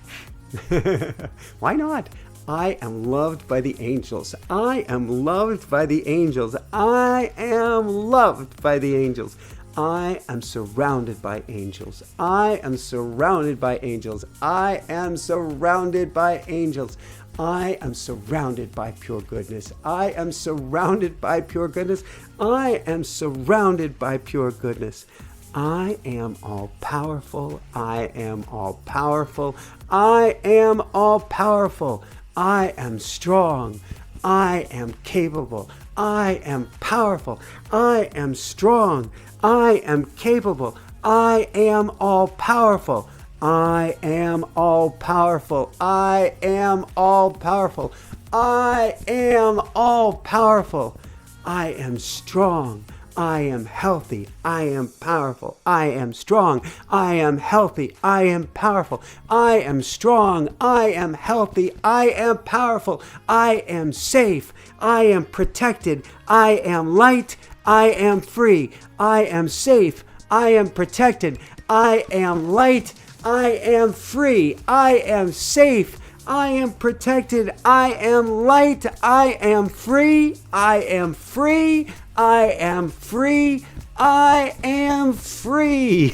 Why not? I am loved by the angels. I am loved by the angels. I am loved by the angels. I am surrounded by angels. I am surrounded by angels. I am surrounded by angels. I am surrounded by pure goodness. I am surrounded by pure goodness. I am surrounded by pure goodness. I am all powerful. I am all powerful. I am all powerful. I am strong. I am capable. I am powerful. I am strong. I am capable. I am all powerful. I am all powerful. I am all powerful. I am all powerful. I am strong. I am healthy. I am powerful. I am strong. I am healthy. I am powerful. I am strong. I am healthy. I am powerful. I am safe. I am protected. I am light. I am free. I am safe. I am protected. I am light. I am free. I am safe. I am protected. I am light. I am free. I am free. I am free. I am free.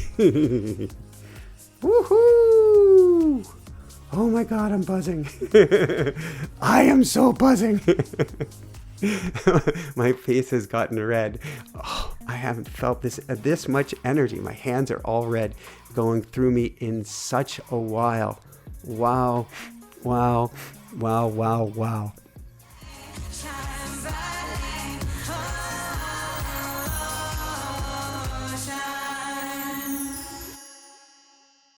Woohoo! Oh my God, I'm buzzing. I am so buzzing. My face has gotten red. Oh, I haven't felt this much energy. My hands are all red, going through me in such a while. Wow, wow, wow, wow, wow.